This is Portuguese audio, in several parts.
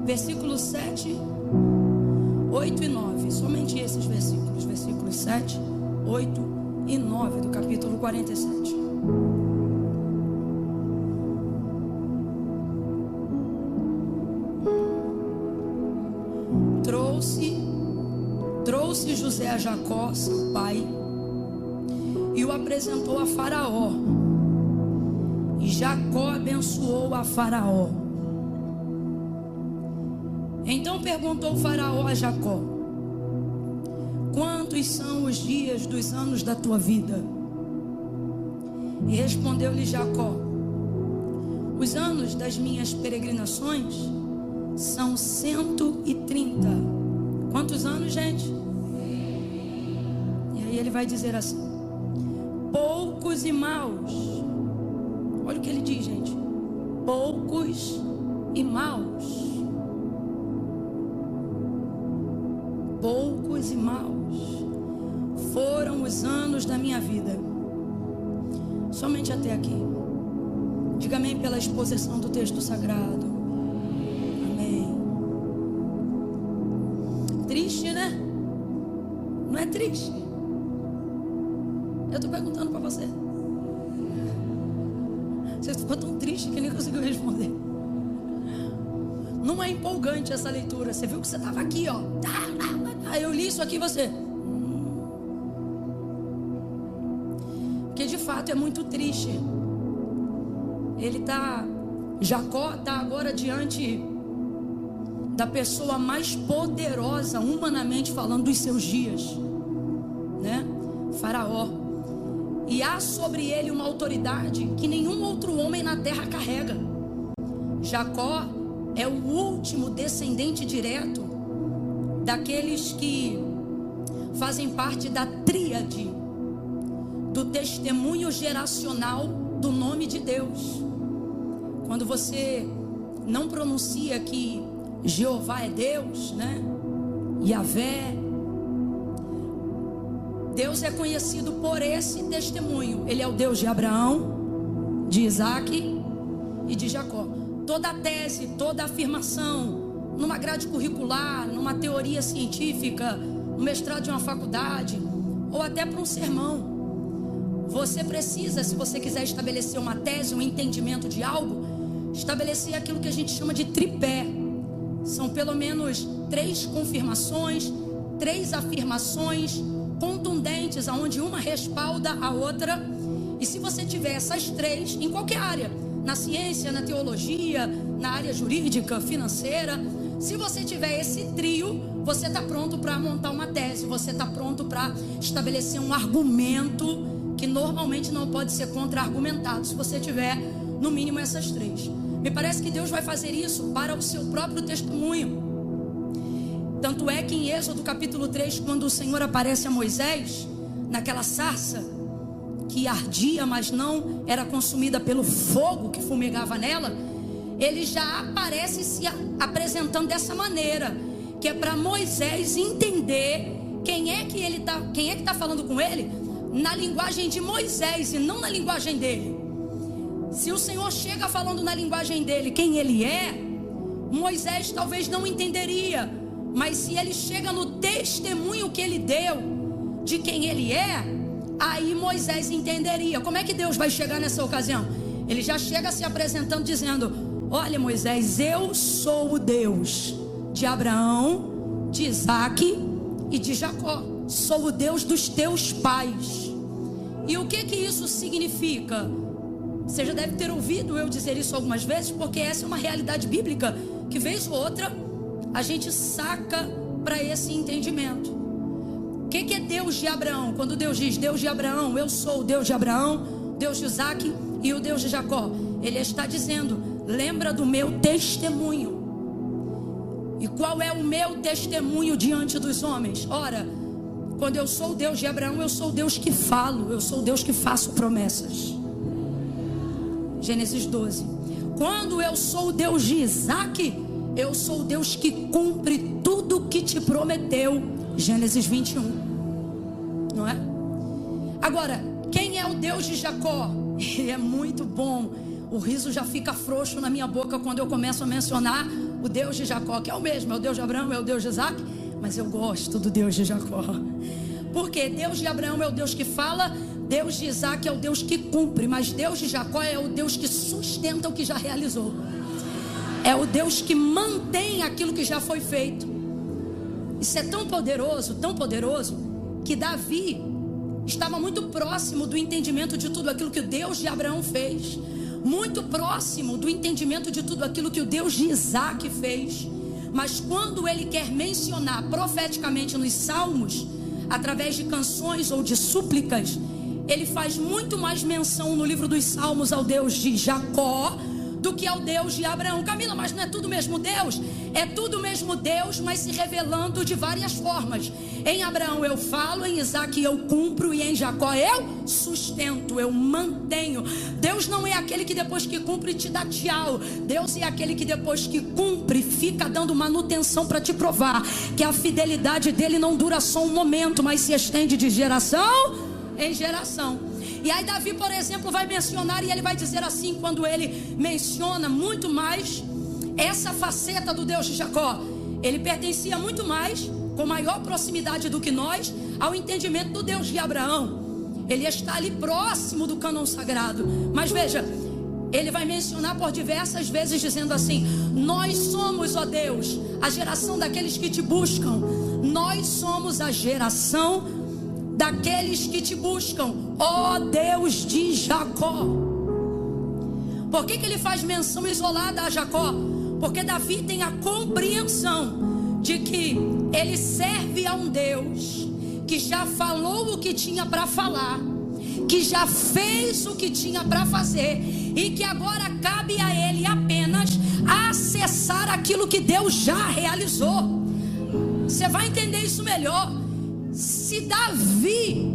versículos 7, 8 e 9. Somente esses versículos, versículos 7, 8 e 9 do capítulo 47. Trouxe José a Jacó, seu pai, e o apresentou a Faraó. E Jacó abençoou a Faraó. Então perguntou Faraó a Jacó: quantos são os dias dos anos da tua vida? E respondeu-lhe Jacó: os anos das minhas peregrinações são 130. Quantos anos, gente? E aí ele vai dizer assim: poucos e maus. Olha o que ele diz, gente: poucos e maus. Poucos e maus foram os anos da minha vida. Somente até aqui. Diga amém pela exposição do texto sagrado. Amém. Triste, né? Não é triste? Eu estou perguntando para você. Você ficou tão triste que nem conseguiu responder. Não é empolgante essa leitura. Você viu que você estava aqui, ó. Aí eu li isso aqui e você. Porque de fato é muito triste. Jacó está agora diante da pessoa mais poderosa, humanamente falando, dos seus dias, né? Faraó. E há sobre ele uma autoridade que nenhum outro homem na terra carrega. Jacó é o último descendente direto daqueles que fazem parte da tríade do testemunho geracional do nome de Deus. Quando você não pronuncia que Jeová é Deus, né? Yahvé, Deus é conhecido por esse testemunho. Ele é o Deus de Abraão, de Isaac e de Jacó. Toda tese, toda afirmação, numa grade curricular, numa teoria científica, no mestrado de uma faculdade, ou até para um sermão, você precisa, se você quiser estabelecer uma tese, um entendimento de algo, estabelecer aquilo que a gente chama de tripé. São pelo menos 3 confirmações, 3 afirmações contundentes, aonde uma respalda a outra. E se você tiver essas 3 em qualquer área, na ciência, na teologia, na área jurídica, financeira, se você tiver esse trio, você está pronto para montar uma tese, você está pronto para estabelecer um argumento que normalmente não pode ser contra-argumentado, se você tiver no mínimo essas 3. Me parece que Deus vai fazer isso para o seu próprio testemunho. Tanto é que em Êxodo capítulo 3, quando o Senhor aparece a Moisés, naquela sarça que ardia, mas não era consumida pelo fogo que fumegava nela, ele já aparece se apresentando dessa maneira, que é para Moisés entender quem é que está falando com ele, na linguagem de Moisés e não na linguagem dele. Se o Senhor chega falando na linguagem dele quem ele é, Moisés talvez não entenderia. Mas se ele chega no testemunho que ele deu de quem ele é, aí Moisés entenderia. Como é que Deus vai chegar nessa ocasião? Ele já chega se apresentando dizendo: olha, Moisés, eu sou o Deus de Abraão, de Isaac e de Jacó. Sou o Deus dos teus pais. E o que isso significa? Você já deve ter ouvido eu dizer isso algumas vezes, porque essa é uma realidade bíblica que vez ou outra a gente saca para esse entendimento. O que é Deus de Abraão? Quando Deus diz Deus de Abraão, eu sou o Deus de Abraão, Deus de Isaac e o Deus de Jacó, Ele está dizendo: lembra do meu testemunho. E qual é o meu testemunho diante dos homens? Ora, quando eu sou o Deus de Abraão, eu sou o Deus que falo, eu sou o Deus que faço promessas. Gênesis 12. Quando eu sou o Deus de Isaac, eu sou o Deus que cumpre tudo que te prometeu. Gênesis 21. Não é? Agora, quem é o Deus de Jacó? Ele é muito bom. O riso já fica frouxo na minha boca quando eu começo a mencionar o Deus de Jacó, que é o mesmo, é o Deus de Abraão, é o Deus de Isaac, mas eu gosto do Deus de Jacó. Porque Deus de Abraão é o Deus que fala, Deus de Isaac é o Deus que cumpre, mas Deus de Jacó é o Deus que sustenta o que já realizou. É o Deus que mantém aquilo que já foi feito. Isso é tão poderoso, que Davi estava muito próximo do entendimento de tudo aquilo que o Deus de Abraão fez, muito próximo do entendimento de tudo aquilo que o Deus de Isaac fez. Mas quando ele quer mencionar profeticamente nos salmos, através de canções ou de súplicas, ele faz muito mais menção no livro dos salmos ao Deus de Jacó do que ao Deus de Abraão. Camila, mas não é tudo o mesmo Deus? É tudo o mesmo Deus, mas se revelando de várias formas. Em Abraão eu falo, em Isaac eu cumpro, e em Jacó eu sustento, eu mantenho. Deus não é aquele que depois que cumpre te dá tchau. Deus é aquele que depois que cumpre fica dando manutenção para te provar que a fidelidade dele não dura só um momento, mas se estende de geração em geração. E aí Davi, por exemplo, vai mencionar, e ele vai dizer assim, quando ele menciona muito mais essa faceta do Deus de Jacó, ele pertencia muito mais, com maior proximidade do que nós, ao entendimento do Deus de Abraão. Ele está ali próximo do cânon sagrado. Mas veja, ele vai mencionar por diversas vezes dizendo assim: nós somos, ó Deus, a geração daqueles que te buscam. Nós somos a geração daqueles que te buscam, ó Deus de Jacó. Por que ele faz menção isolada a Jacó? Porque Davi tem a compreensão de que ele serve a um Deus que já falou o que tinha para falar, que já fez o que tinha para fazer, e que agora cabe a ele apenas acessar aquilo que Deus já realizou. Você vai entender isso melhor. Se Davi,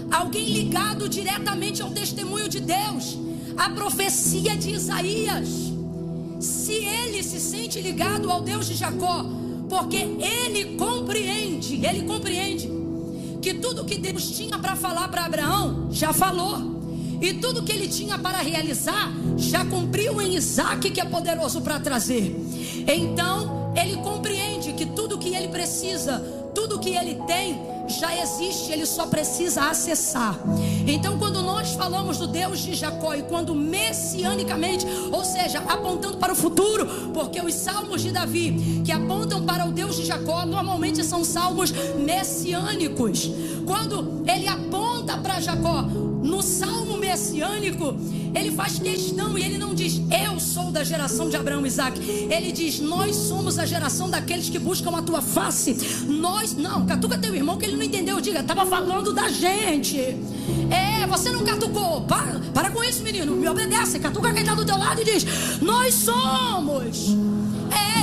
alguém ligado diretamente ao testemunho de Deus, a profecia de Isaías, se ele se sente ligado ao Deus de Jacó, porque ele compreende que tudo que Deus tinha para falar para Abraão, já falou, e tudo que ele tinha para realizar, já cumpriu em Isaac, que é poderoso para trazer. Então ele compreende que tudo que ele precisa, tudo que ele tem, já existe, ele só precisa acessar. Então quando nós falamos do Deus de Jacó, e quando messianicamente, ou seja, apontando para o futuro, porque os salmos de Davi que apontam para o Deus de Jacó normalmente são salmos messiânicos. Quando ele aponta para Jacó no salmo messiânico, ele faz questão, e ele não diz eu sou da geração de Abraão e Isaac, ele diz nós somos a geração daqueles que buscam a tua face. Nós, não, catuca teu irmão que ele não entendeu, diga, estava falando da gente. Você não catucou, para com isso, menino, me obedece, catuca quem está do teu lado e diz nós somos.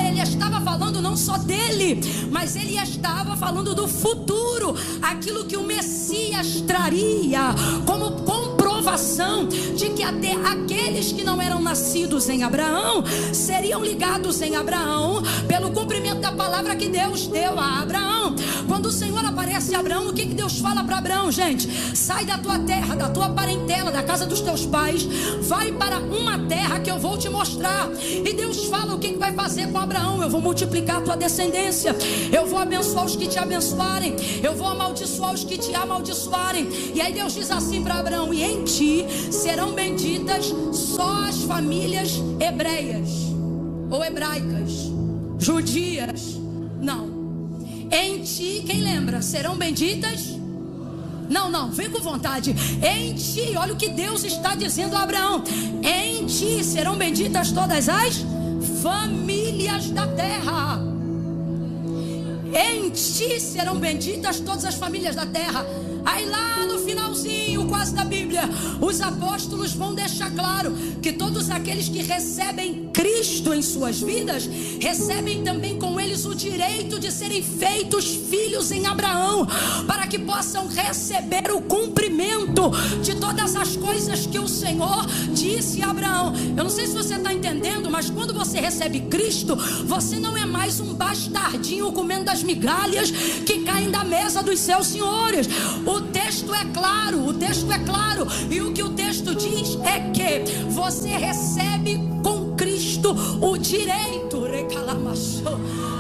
Ele estava falando não só dele, mas ele estava falando do futuro, aquilo que o Messias traria como comprovação de que até aqueles que não eram nascidos em Abraão seriam ligados em Abraão pelo cumprimento da palavra que Deus deu a Abraão. Quando o Senhor aparece a Abraão, o que Deus fala para Abraão, gente? Sai da tua terra, da tua parentela, da casa dos teus pais, vai para uma terra que eu vou te mostrar. E Deus fala o que vai fazer com Abraão: eu vou multiplicar a tua descendência, eu vou abençoar os que te abençoarem, eu vou amaldiçoar os que te amaldiçoarem. E aí Deus diz assim para Abraão: e em ti serão benditas só as famílias hebreias ou hebraicas, judias. Não, em ti, quem lembra? Serão benditas? Não, vem com vontade. Em ti, olha o que Deus está dizendo a Abraão: em ti serão benditas todas as famílias da terra. Em ti serão benditas todas as famílias da terra. Aí lá no finalzinho quase da Bíblia, os apóstolos vão deixar claro que todos aqueles que recebem Cristo em suas vidas, recebem também com eles o direito de serem feitos filhos em Abraão, para que possam receber o cumprimento de todas as coisas que o Senhor disse a Abraão. Eu não sei se você está entendendo, mas quando você recebe Cristo, você não é mais um bastardinho comendo das migalhas que caem da mesa dos seus senhores. O texto é claro, e o que o texto diz é que você recebe com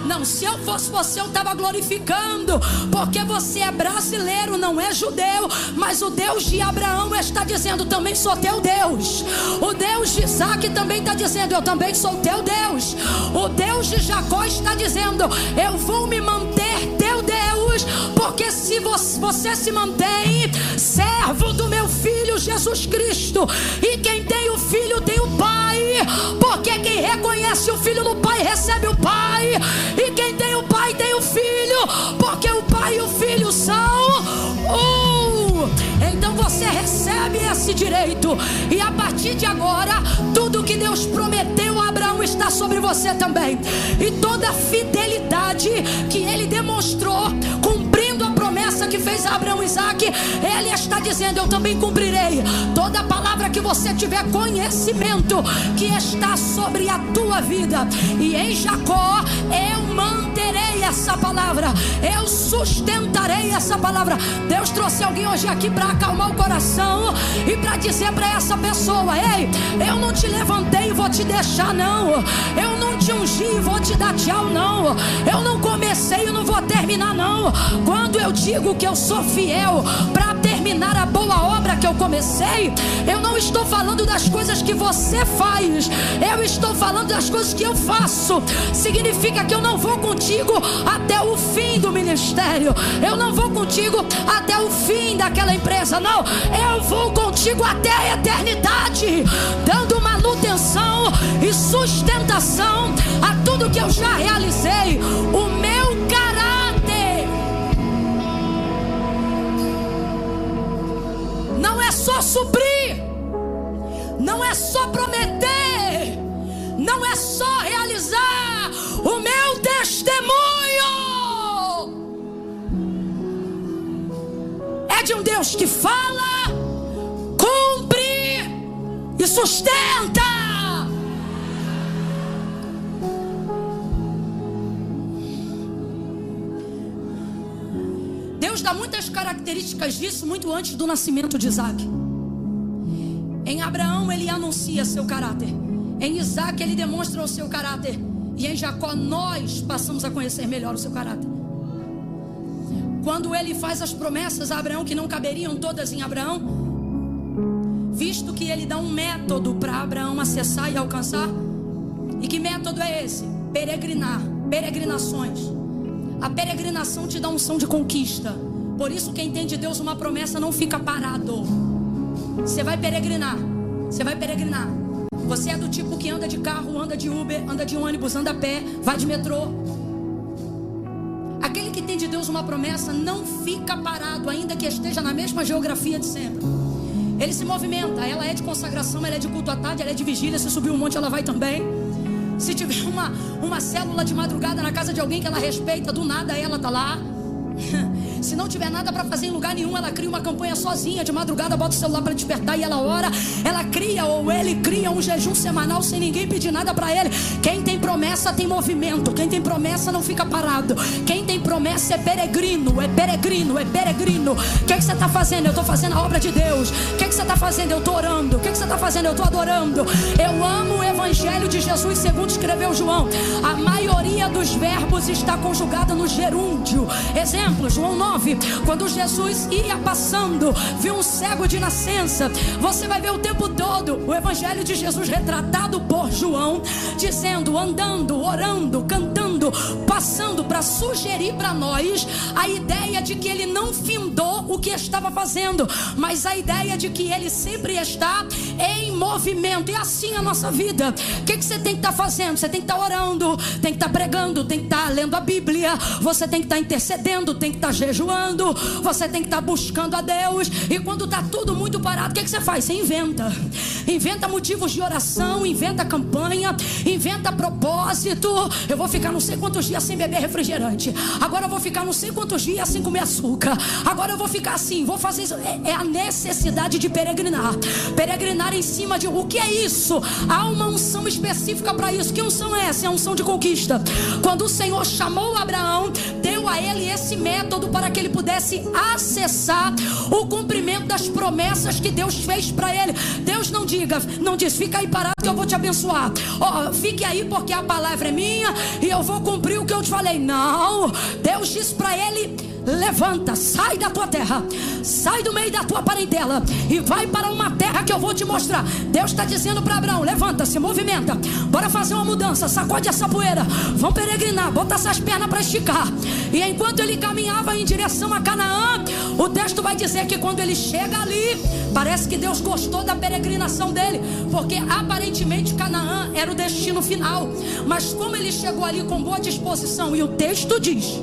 Não, se eu fosse você, eu estava glorificando, porque você é brasileiro, não é judeu, mas o Deus de Abraão está dizendo: também sou teu Deus. O Deus de Isaac também está dizendo: eu também sou teu Deus. O Deus de Jacó está dizendo: eu vou me manter teu Deus, porque se você se mantém servo do meu Filho Jesus Cristo, e quem tem o Filho tem o Pai, porque quem reconhece o Filho no Pai recebe o Pai, e quem tem o Pai tem o Filho, porque o Pai e o Filho são Então você recebe esse direito, e a partir de agora tudo que Deus prometeu a Abraão está sobre você também, e toda a fidelidade que ele demonstrou cumprindo a promessa que fez a Abraão e Isaac, ele está dizendo: eu também cumprirei. Toda palavra que você tiver conhecimento que está sobre a tua vida, e em Jacó eu manterei essa palavra, eu sustentarei essa palavra. Deus trouxe alguém hoje aqui para acalmar o coração e para dizer para essa pessoa: ei, eu não te levantei e vou te deixar, não. Eu não te ungi e vou te dar tchau, não. Eu não comecei e não vou terminar, não. Quando eu digo que eu sou fiel para terminar a boa obra que eu comecei, eu não estou falando das coisas que você faz, eu estou falando das coisas que eu faço. Significa que eu não vou contigo até o fim do ministério, eu não vou contigo até o fim daquela empresa, não. Eu vou contigo até a eternidade, dando manutenção e sustentação a tudo que eu já realizei. O meu caráter não é só suprir, não é só prometer, não é só realizar. O meu testemunho é de um Deus que fala, cumpre e sustenta. Deus dá muitas características disso muito antes do nascimento de Isaac. Em Abraão ele anuncia seu caráter, em Isaac ele demonstra o seu caráter, e em Jacó nós passamos a conhecer melhor o seu caráter. Quando ele faz as promessas a Abraão que não caberiam todas em Abraão, visto que ele dá um método para Abraão acessar e alcançar. E que método é esse? Peregrinar, peregrinações. A peregrinação te dá unção de conquista. Por isso quem tem de Deus uma promessa não fica parado. Você vai peregrinar, você vai peregrinar. Você é do tipo que anda de carro, anda de Uber, anda de ônibus, anda a pé, vai de metrô. Aquele que tem de Deus uma promessa não fica parado, ainda que esteja na mesma geografia de sempre. Ele se movimenta. Ela é de consagração, ela é de culto à tarde, ela é de vigília. Se subir um monte ela vai também. Se tiver uma célula de madrugada na casa de alguém que ela respeita, do nada ela tá lá. Se não tiver nada para fazer em lugar nenhum, ela cria uma campanha sozinha de madrugada, bota o celular para despertar e ela ora. Ela cria, ou ele cria, um jejum semanal sem ninguém pedir nada para ele. Quem tem promessa tem movimento. Quem tem promessa não fica parado. Quem tem promessa é peregrino, é peregrino, é peregrino. O que você está fazendo? Eu estou fazendo a obra de Deus. O que você está fazendo? Eu estou orando. O que você está fazendo? Eu estou adorando. Eu amo o evangelho de Jesus segundo escreveu João. A maioria dos verbos está conjugada no gerúndio. Exemplo, João 9, quando Jesus ia passando, viu um cego de nascença. Você vai ver o tempo todo o evangelho de Jesus retratado por João, dizendo, andando, orando, cantando, passando, para sugerir para nós a ideia de que ele não findou o que estava fazendo, mas a ideia de que ele sempre está em movimento. E assim a nossa vida. O que você tem que estar fazendo? Você tem que estar orando, tem que estar pregando, tem que estar lendo a Bíblia, você tem que estar intercedendo, tem que estar jejuando, você tem que estar buscando a Deus. E quando está tudo muito parado, o que você faz? Você inventa motivos de oração, inventa campanha, inventa propósito. Eu vou ficar não sei quantos dias sem beber refrigerante, agora eu vou ficar não sei quantos dias sem comer açúcar, agora eu vou ficar assim, vou fazer isso. É a necessidade de peregrinar em cima de Brasil. O que é isso? Há uma unção específica para isso. Que unção é essa? É a unção de conquista. Quando o Senhor chamou Abraão, deu a ele esse método para que ele pudesse acessar o cumprimento das promessas que Deus fez para ele. Deus não diz, fica aí parado que eu vou te abençoar. Fique aí porque a palavra é minha e eu vou cumprir o que eu te falei. Não, Deus disse para ele: levanta, sai da tua terra, sai do meio da tua parentela e vai para uma terra que eu vou te mostrar. Deus está dizendo para Abraão: levanta, se movimenta, bora fazer uma mudança, sacode essa poeira, vão peregrinar, bota essas pernas para esticar. E enquanto ele caminhava em direção a Canaã, o texto vai dizer que quando ele chega ali, parece que Deus gostou da peregrinação dele, porque aparentemente Canaã era o destino final. Mas como ele chegou ali com boa disposição, e o texto diz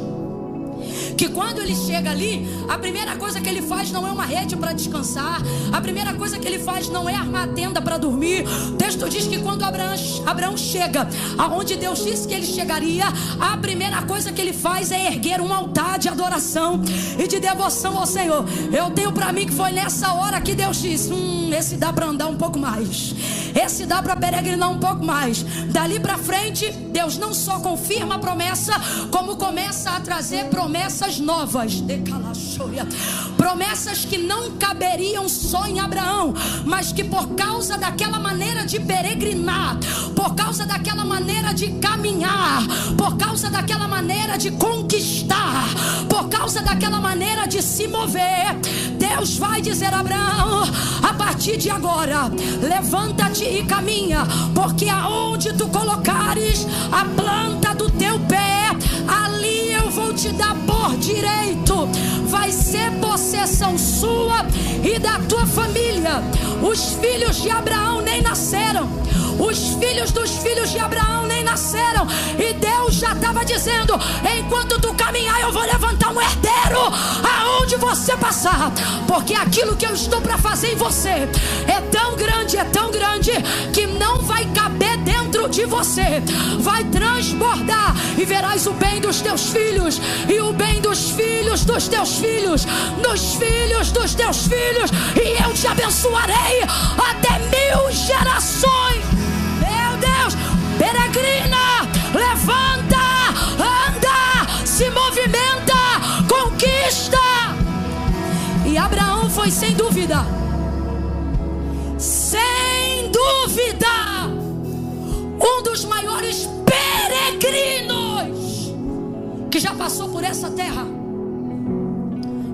que quando ele chega ali, a primeira coisa que ele faz não é uma rede para descansar, a primeira coisa que ele faz não é armar a tenda para dormir. O texto diz que quando Abraão chega aonde Deus disse que ele chegaria, a primeira coisa que ele faz é erguer um altar de adoração e de devoção ao Senhor. Eu tenho para mim que foi nessa hora que Deus disse: esse dá para andar um pouco mais, esse dá para peregrinar um pouco mais. Dali para frente, Deus não só confirma a promessa, como começa a trazer promessas novas, promessas que não caberiam só em Abraão, mas que por causa daquela maneira de peregrinar, por causa daquela maneira de caminhar, por causa daquela maneira de conquistar, por causa daquela maneira de se mover, Deus vai dizer a Abraão: a partir de agora, levanta-te e caminha, porque aonde tu colocares a planta do teu pé, ali eu vou te dar por direito, vai ser possessão sua e da tua família. Os filhos de Abraão nem nasceram, os filhos dos filhos de Abraão nem nasceram, e Deus já estava dizendo: enquanto tu caminhar, eu vou levantar um herdeiro aonde você passar, porque aquilo que eu estou para fazer em você é tão grande, que não vai caber dentro de você, vai transbordar, e verás o bem dos teus filhos, e o bem dos filhos dos teus filhos, dos filhos dos teus filhos, e eu te abençoarei até 1000 gerações. Meu Deus, peregrina, levanta, anda, se movimenta, conquista. E Abraão foi sem dúvida, um dos maiores peregrinos que já passou por essa terra.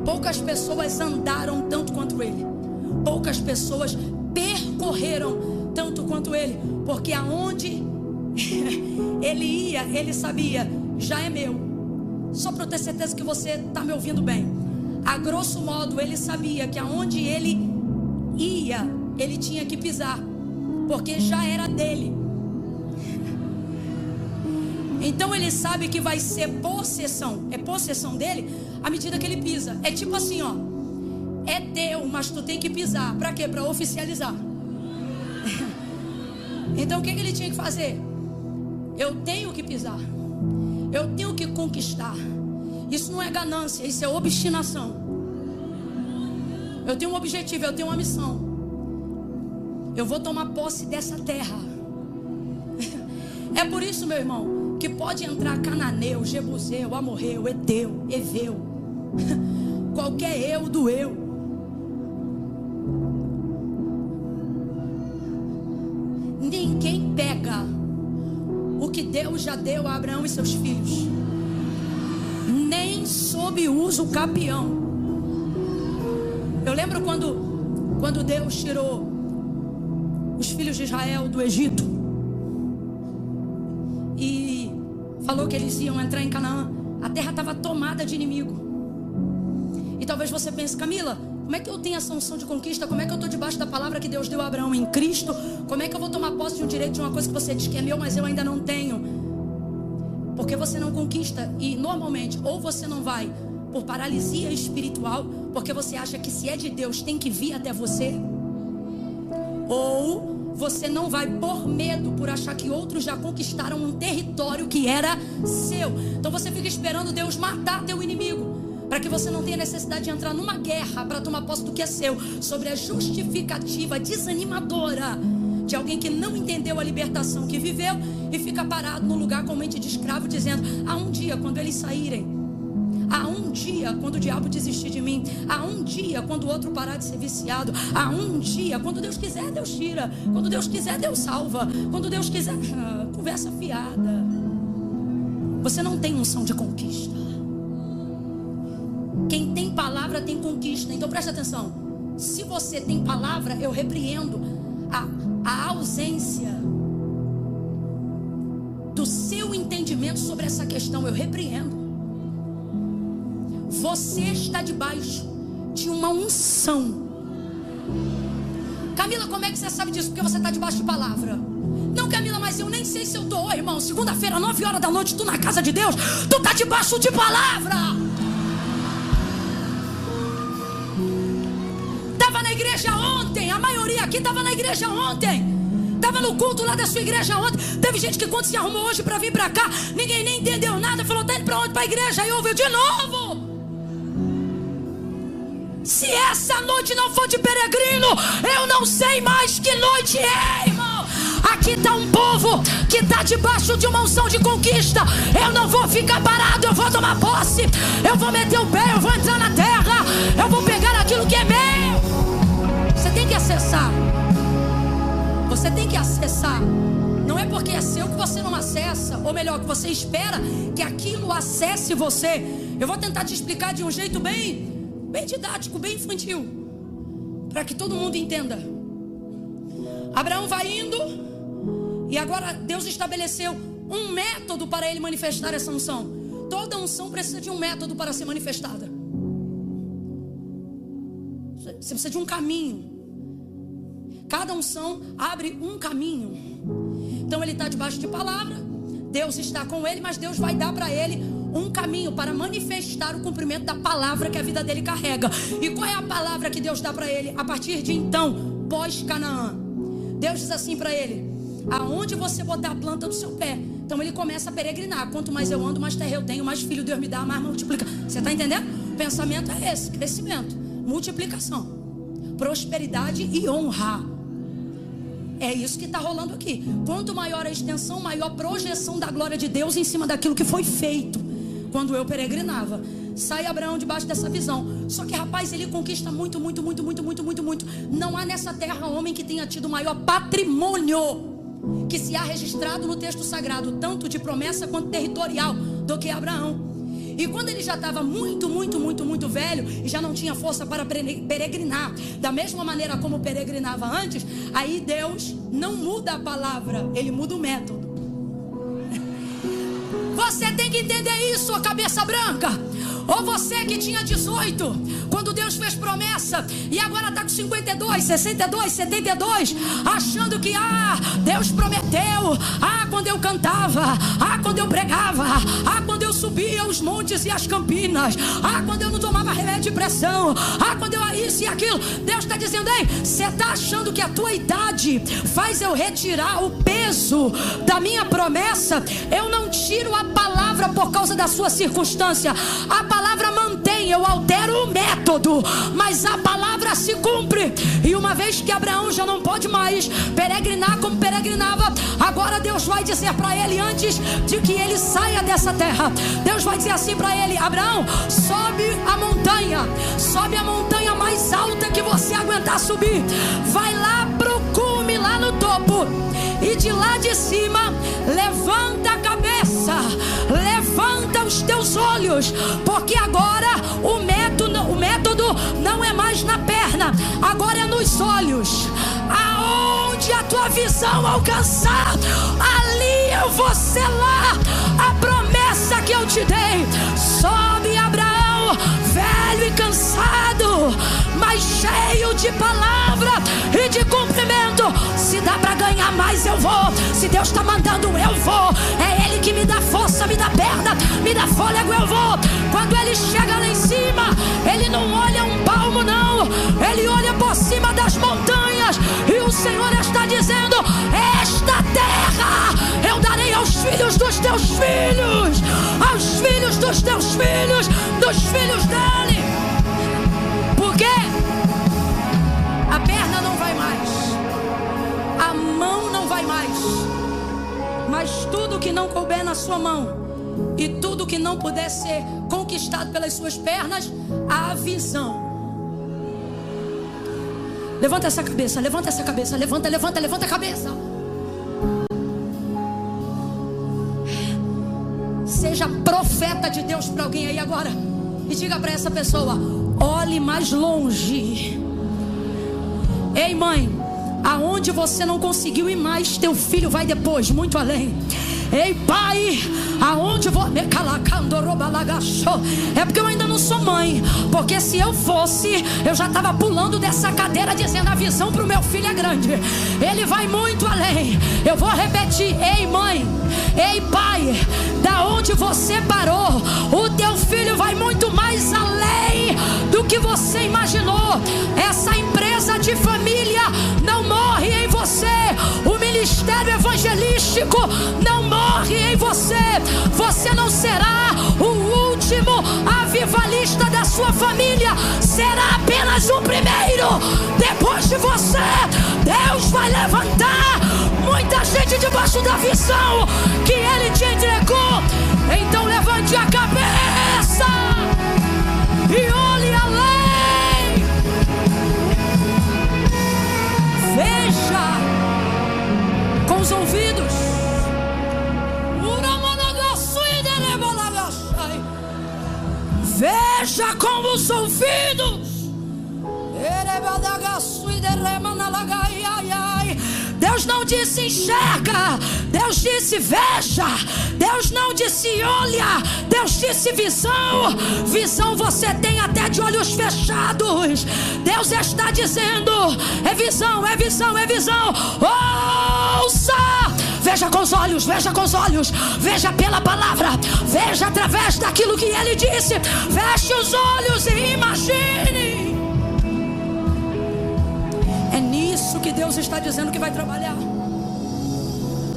Poucas pessoas andaram tanto quanto ele, poucas pessoas percorreram tanto quanto ele, porque aonde ele ia, ele sabia: já é meu. Só para eu ter certeza que você está me ouvindo bem, a grosso modo ele sabia que aonde ele ia, ele tinha que pisar, porque já era dele. Então ele sabe que vai ser possessão, é possessão dele à medida que ele pisa. É tipo assim, ó, é teu, mas tu tem que pisar. Para quê? Para oficializar. Então o que ele tinha que fazer? Eu tenho que pisar, eu tenho que conquistar. Isso não é ganância, isso é obstinação. Eu tenho um objetivo, eu tenho uma missão. Eu vou tomar posse dessa terra. É por isso, meu irmão, que pode entrar cananeu, jebuseu, amorreu, eteu, eveu, qualquer eu do eu. Ninguém pega o que Deus já deu a Abraão e seus filhos, nem sob uso capião. Eu lembro quando Deus tirou os filhos de Israel do Egito e falou que eles iam entrar em Canaã. A terra estava tomada de inimigo. E talvez você pense: Camila, como é que eu tenho essa unção de conquista? Como é que eu estou debaixo da palavra que Deus deu a Abraão em Cristo? Como é que eu vou tomar posse de um direito de uma coisa que você diz que é meu, mas eu ainda não tenho? Porque você não conquista. E normalmente, ou você não vai por paralisia espiritual, porque você acha que se é de Deus tem que vir até você, ou você não vai por medo, por achar que outros já conquistaram um território que era seu. Então você fica esperando Deus matar teu inimigo, para que você não tenha necessidade de entrar numa guerra para tomar posse do que é seu, sobre a justificativa desanimadora de alguém que não entendeu a libertação que viveu e fica parado no lugar com mente de escravo, dizendo: há um dia quando eles saírem, há um dia quando o diabo desistir de mim, há um dia quando o outro parar de ser viciado, há um dia, quando Deus quiser, Deus tira, quando Deus quiser, Deus salva, quando Deus quiser. Conversa fiada. Você não tem unção de conquista. Quem tem palavra tem conquista. Então presta atenção. Se você tem palavra, eu repreendo a ausência do seu entendimento sobre essa questão. Eu repreendo. Você está debaixo de uma unção. Camila, como é que você sabe disso? Porque você está debaixo de palavra. Não, Camila, mas eu nem sei se eu estou, irmão. Segunda-feira, 9 horas da noite, tu na casa de Deus, tu está debaixo de palavra. Estava na igreja ontem, a maioria aqui estava na igreja ontem. Estava no culto lá da sua igreja ontem. Teve gente que quando se arrumou hoje para vir para cá, ninguém nem entendeu nada. Falou: tá indo para onde? Para a igreja. E ouviu de novo. Se essa noite não for de peregrino, eu não sei mais que noite é, irmão. Aqui está um povo que está debaixo de uma unção de conquista. Eu não vou ficar parado, eu vou tomar posse. Eu vou meter o pé, eu vou entrar na terra. Eu vou pegar aquilo que é meu. Você tem que acessar. Você tem que acessar. Não é porque é seu que você não acessa. Ou melhor, que você espera que aquilo acesse você. Eu vou tentar te explicar de um jeito bem didático, bem infantil, para que todo mundo entenda. Abraão vai indo, e agora Deus estabeleceu um método para ele manifestar essa unção. Toda unção precisa de um método para ser manifestada. Você precisa de um caminho. Cada unção abre um caminho. Então ele está debaixo de palavra, Deus está com ele, mas Deus vai dar para ele um caminho para manifestar o cumprimento da palavra que a vida dele carrega. E qual é a palavra que Deus dá para ele a partir de então, pós-Canaã? Deus diz assim para ele: aonde você botar a planta do seu pé. Então ele começa a peregrinar. Quanto mais eu ando, mais terra eu tenho, mais filho Deus me dá, mais multiplica. Você está entendendo? O pensamento é esse: crescimento, multiplicação, prosperidade e honra. É isso que está rolando aqui. Quanto maior a extensão, maior a projeção da glória de Deus em cima daquilo que foi feito quando eu peregrinava. Sai Abraão debaixo dessa visão. Só que, rapaz, ele conquista muito. Não há nessa terra homem que tenha tido maior patrimônio que se há registrado no texto sagrado, tanto de promessa quanto territorial, do que Abraão. E quando ele já estava muito velho e já não tinha força para peregrinar da mesma maneira como peregrinava antes, aí Deus não muda a palavra, ele muda o método. Você tem que entender isso, a cabeça branca. Ou você que tinha 18 quando Deus fez promessa e agora está com 52, 62, 72, achando que Deus prometeu, quando eu cantava, quando eu pregava, quando eu subia os montes e as campinas, quando eu não tomava remédio de pressão, quando eu isso e aquilo. Deus está dizendo: ei, você está achando que a tua idade faz eu retirar o peso da minha promessa? Eu não tiro a palavra por causa da sua circunstância. A palavra mantém, eu altero o método, mas a palavra se cumpre. E uma vez que Abraão já não pode mais peregrinar como peregrinava, agora Deus vai dizer para ele, antes de que ele saia dessa terra, Deus vai dizer assim para ele: Abraão, sobe a montanha mais alta que você aguentar subir, vai lá pro cume, lá no topo, e de lá de cima levanta a cabeça, levanta os teus olhos, porque agora o método não é mais na perna, agora é nos olhos. Aonde a tua visão alcançar, ali eu vou selar a promessa que eu te dei. Sobe, Abraão, velho e cansado, mas cheio de palavra e de cumprimento. Se dá para ganhar mais, eu vou. Se Deus está mandando, eu vou. É Ele que me dá força, me dá perna, me dá fôlego, eu vou. Quando Ele chega lá em cima, Ele não olha um palmo, não. Ele olha por cima das montanhas. E o Senhor está dizendo: esta terra eu darei aos filhos dos teus filhos, aos filhos dos teus filhos, dos filhos dele. Por quê? A perna não vai mais, a mão não vai mais, mas tudo que não couber na sua mão e tudo que não puder ser conquistado pelas suas pernas, a visão. Levanta essa cabeça, levanta essa cabeça, levanta a cabeça. Seja profeta de Deus para alguém aí agora e diga para essa pessoa: olhe mais longe. Ei, mãe, aonde você não conseguiu ir mais, teu filho vai depois, muito além. Ei, pai, aonde vou me calacando robalagacho? É porque eu ainda não sou mãe, porque se eu fosse, eu já estava pulando dessa cadeira dizendo: a visão para o meu filho é grande, ele vai muito além. Eu vou repetir: ei, mãe, ei, pai, da onde você parou, o teu filho vai muito mais além do que você imaginou. Essa empresa de família não morre em você, o ministério evangelístico não morre em você. Você não será o último avivalista da sua família, será apenas o primeiro. Depois de você, Deus vai levantar muita gente debaixo da visão que Ele te entregou. Então levante a cabeça e olhe além. Veja com os ouvidos. Veja com os ouvidos. Deus não disse enxerga, Deus disse veja. Deus não disse olha, Deus disse visão. Visão você tem até de olhos fechados. Deus está dizendo: é visão, é visão, é visão. Ouça! Veja com os olhos, veja com os olhos, veja pela palavra, veja através daquilo que Ele disse. Feche os olhos e imagine. É nisso que Deus está dizendo que vai trabalhar.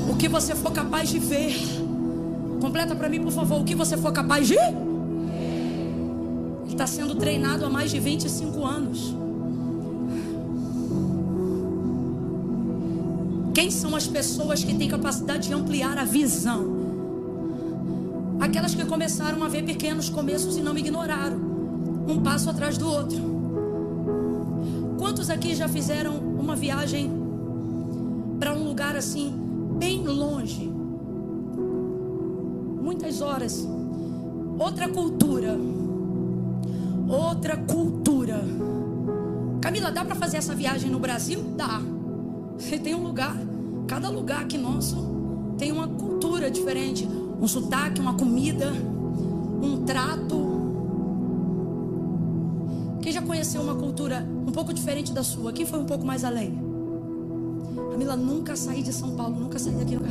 O que você for capaz de ver. Completa para mim, por favor. O que você for capaz de. Ele está sendo treinado há mais de 25 anos. Quem são as pessoas que têm capacidade de ampliar a visão? Aquelas que começaram a ver pequenos começos e não ignoraram, um passo atrás do outro. Quantos aqui já fizeram uma viagem para um lugar assim, bem longe? Muitas horas. Outra cultura. Outra cultura. Camila, dá para fazer essa viagem no Brasil? Dá. Você tem um lugar, cada lugar aqui nosso tem uma cultura diferente, um sotaque, uma comida, um trato. Quem já conheceu uma cultura um pouco diferente da sua? Quem foi um pouco mais além? Camila, nunca saí de São Paulo, nunca saí daqui. Nunca.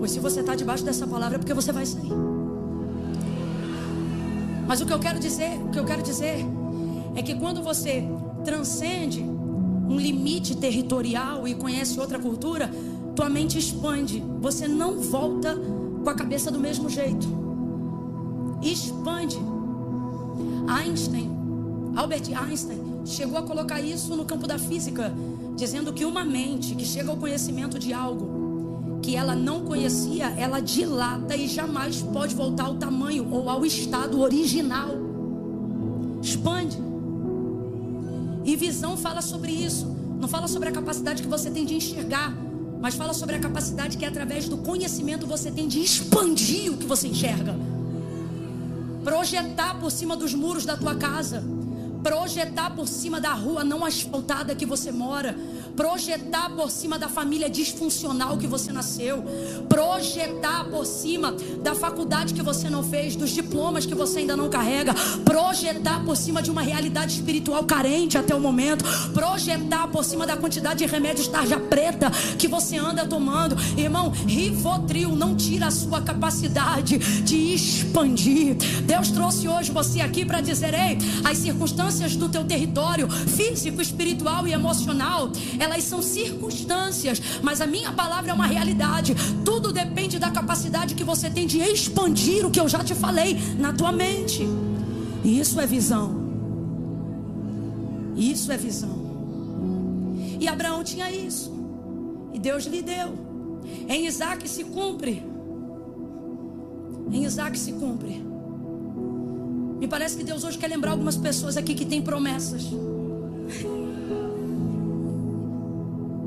Pois se você está debaixo dessa palavra é porque você vai sair. Mas o que eu quero dizer é que quando você transcende um limite territorial e conhece outra cultura, tua mente expande. Você não volta com a cabeça do mesmo jeito. Expande. Albert Einstein chegou a colocar isso no campo da física, dizendo que uma mente que chega ao conhecimento de algo que ela não conhecia, ela dilata e jamais pode voltar ao tamanho ou ao estado original. Expande. E visão fala sobre isso. Não fala sobre a capacidade que você tem de enxergar, mas fala sobre a capacidade que através do conhecimento você tem de expandir o que você enxerga. Projetar por cima dos muros da tua casa. Projetar por cima da rua não asfaltada que você mora. Projetar por cima da família disfuncional que você nasceu. Projetar por cima da faculdade que você não fez, dos diplomas que você ainda não carrega. Projetar por cima de uma realidade espiritual carente até o momento. Projetar por cima da quantidade de remédios tarja preta que você anda tomando. Irmão, Rivotril não tira a sua capacidade de expandir. Deus trouxe hoje você aqui para dizer: ei, as circunstâncias do teu território físico, espiritual e emocional, elas são circunstâncias, mas a minha palavra é uma realidade. Tudo depende da capacidade que você tem de expandir o que eu já te falei na tua mente. E isso é visão. Isso é visão. E Abraão tinha isso. Deus lhe deu. Em Isaac se cumpre. Em Isaac se cumpre. Me parece que Deus hoje quer lembrar algumas pessoas aqui que têm promessas.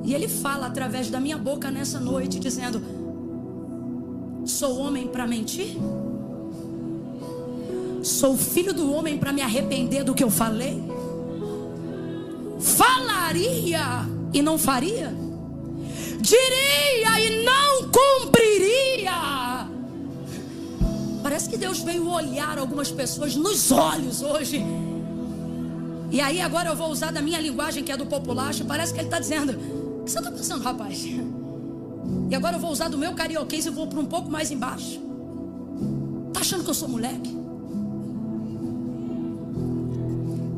E Ele fala através da minha boca nessa noite, dizendo: sou homem para mentir? Sou filho do homem para me arrepender do que eu falei? Falaria e não faria? Diria e não cumpriria? Parece que Deus veio olhar algumas pessoas nos olhos hoje. E aí agora eu vou usar da minha linguagem, que é do populacho. Parece que Ele está dizendo: o que você está pensando, rapaz? E agora eu vou usar do meu carioquês e vou para um pouco mais embaixo. Tá achando que eu sou moleque?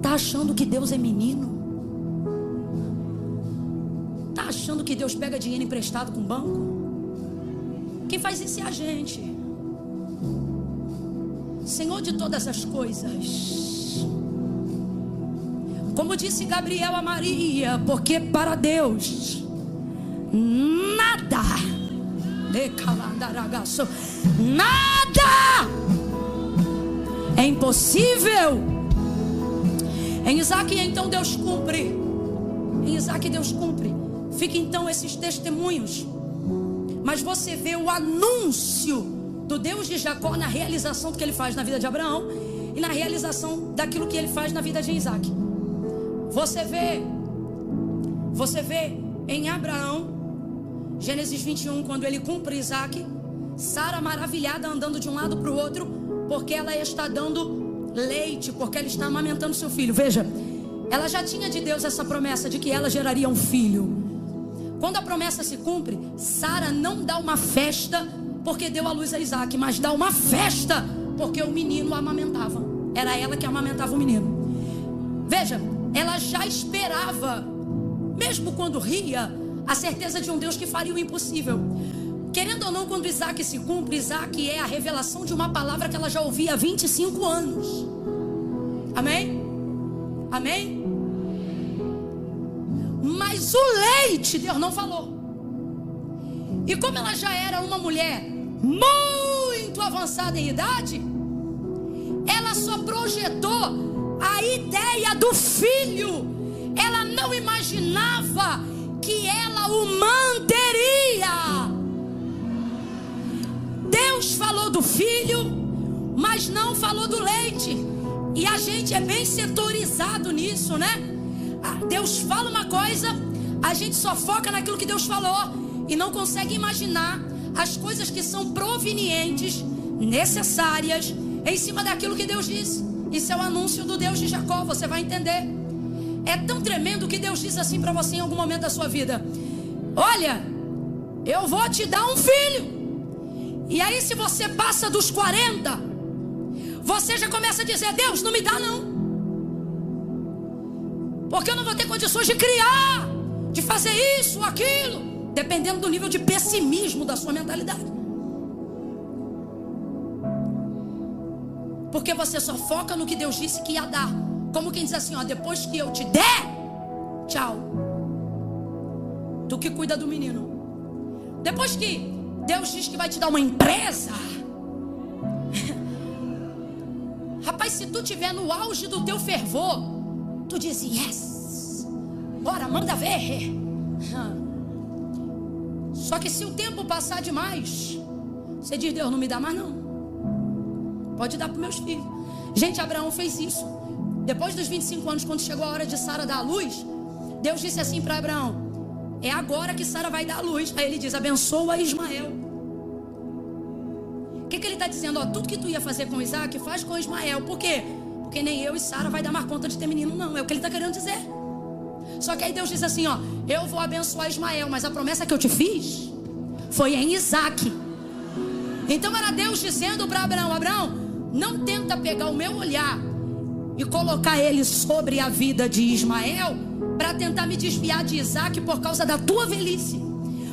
Tá achando que Deus é menino? Tá achando que Deus pega dinheiro emprestado com o banco? Quem faz isso é a gente. Senhor de todas as coisas, como disse Gabriel a Maria, porque para Deus nada é impossível. Em Isaac então Deus cumpre. Em Isaac Deus cumpre. Fica então esses testemunhos. Mas você vê o anúncio do Deus de Jacó na realização do que Ele faz na vida de Abraão e na realização daquilo que Ele faz na vida de Isaac. Você vê em Abraão, Gênesis 21, quando ele cumpre Isaac, Sara maravilhada andando de um lado para o outro, porque ela está dando leite, porque ela está amamentando seu filho. Veja, ela já tinha de Deus essa promessa de que ela geraria um filho. Quando a promessa se cumpre, Sara não dá uma festa porque deu à luz a Isaac, mas dá uma festa porque o menino amamentava. Era ela que amamentava o menino. Veja, ela já esperava, mesmo quando ria, a certeza de um Deus que faria o impossível. Querendo ou não, quando Isaac se cumpre, Isaac é a revelação de uma palavra que ela já ouvia há 25 anos. Amém? Amém? Mas o leite, Deus não falou. E como ela já era uma mulher muito avançada em idade, ela só projetou a ideia do filho. Ela não imaginava que ela o manteria. Deus falou do filho, mas não falou do leite. E a gente é bem setorizado nisso, né? Deus fala uma coisa, a gente só foca naquilo que Deus falou e não consegue imaginar as coisas que são provenientes, necessárias, em cima daquilo que Deus disse. Isso é o anúncio do Deus de Jacó, você vai entender. É tão tremendo que Deus diz assim para você em algum momento da sua vida: olha, eu vou te dar um filho. E aí, se você passa dos 40, você já começa a dizer: Deus, não me dá não, porque eu não vou ter condições de criar, de fazer isso ou aquilo, dependendo do nível de pessimismo da sua mentalidade. Porque você só foca no que Deus disse que ia dar. Como quem diz assim, ó, depois que eu te der, tchau. Tu que cuida do menino. Depois que Deus diz que vai te dar uma empresa, rapaz, se tu estiver no auge do teu fervor, tu diz yes, bora, manda ver. Só que se o tempo passar demais, você diz: Deus, não me dá mais não, pode dar para meus filhos. Gente, Abraão fez isso. Depois dos 25 anos, quando chegou a hora de Sara dar a luz, Deus disse assim para Abraão: é agora que Sara vai dar a luz. Aí ele diz: abençoa Ismael. O que ele está dizendo? Ó, tudo que tu ia fazer com Isaac, faz com Ismael. Por quê? Porque nem eu e Sara vai dar mais conta de ter menino, não. É o que ele está querendo dizer. Só que aí Deus diz assim, ó: eu vou abençoar Ismael, mas a promessa que eu te fiz foi em Isaac. Então era Deus dizendo para Abraão: Abraão, não tenta pegar o meu olhar e colocar ele sobre a vida de Ismael para tentar me desviar de Isaac por causa da tua velhice,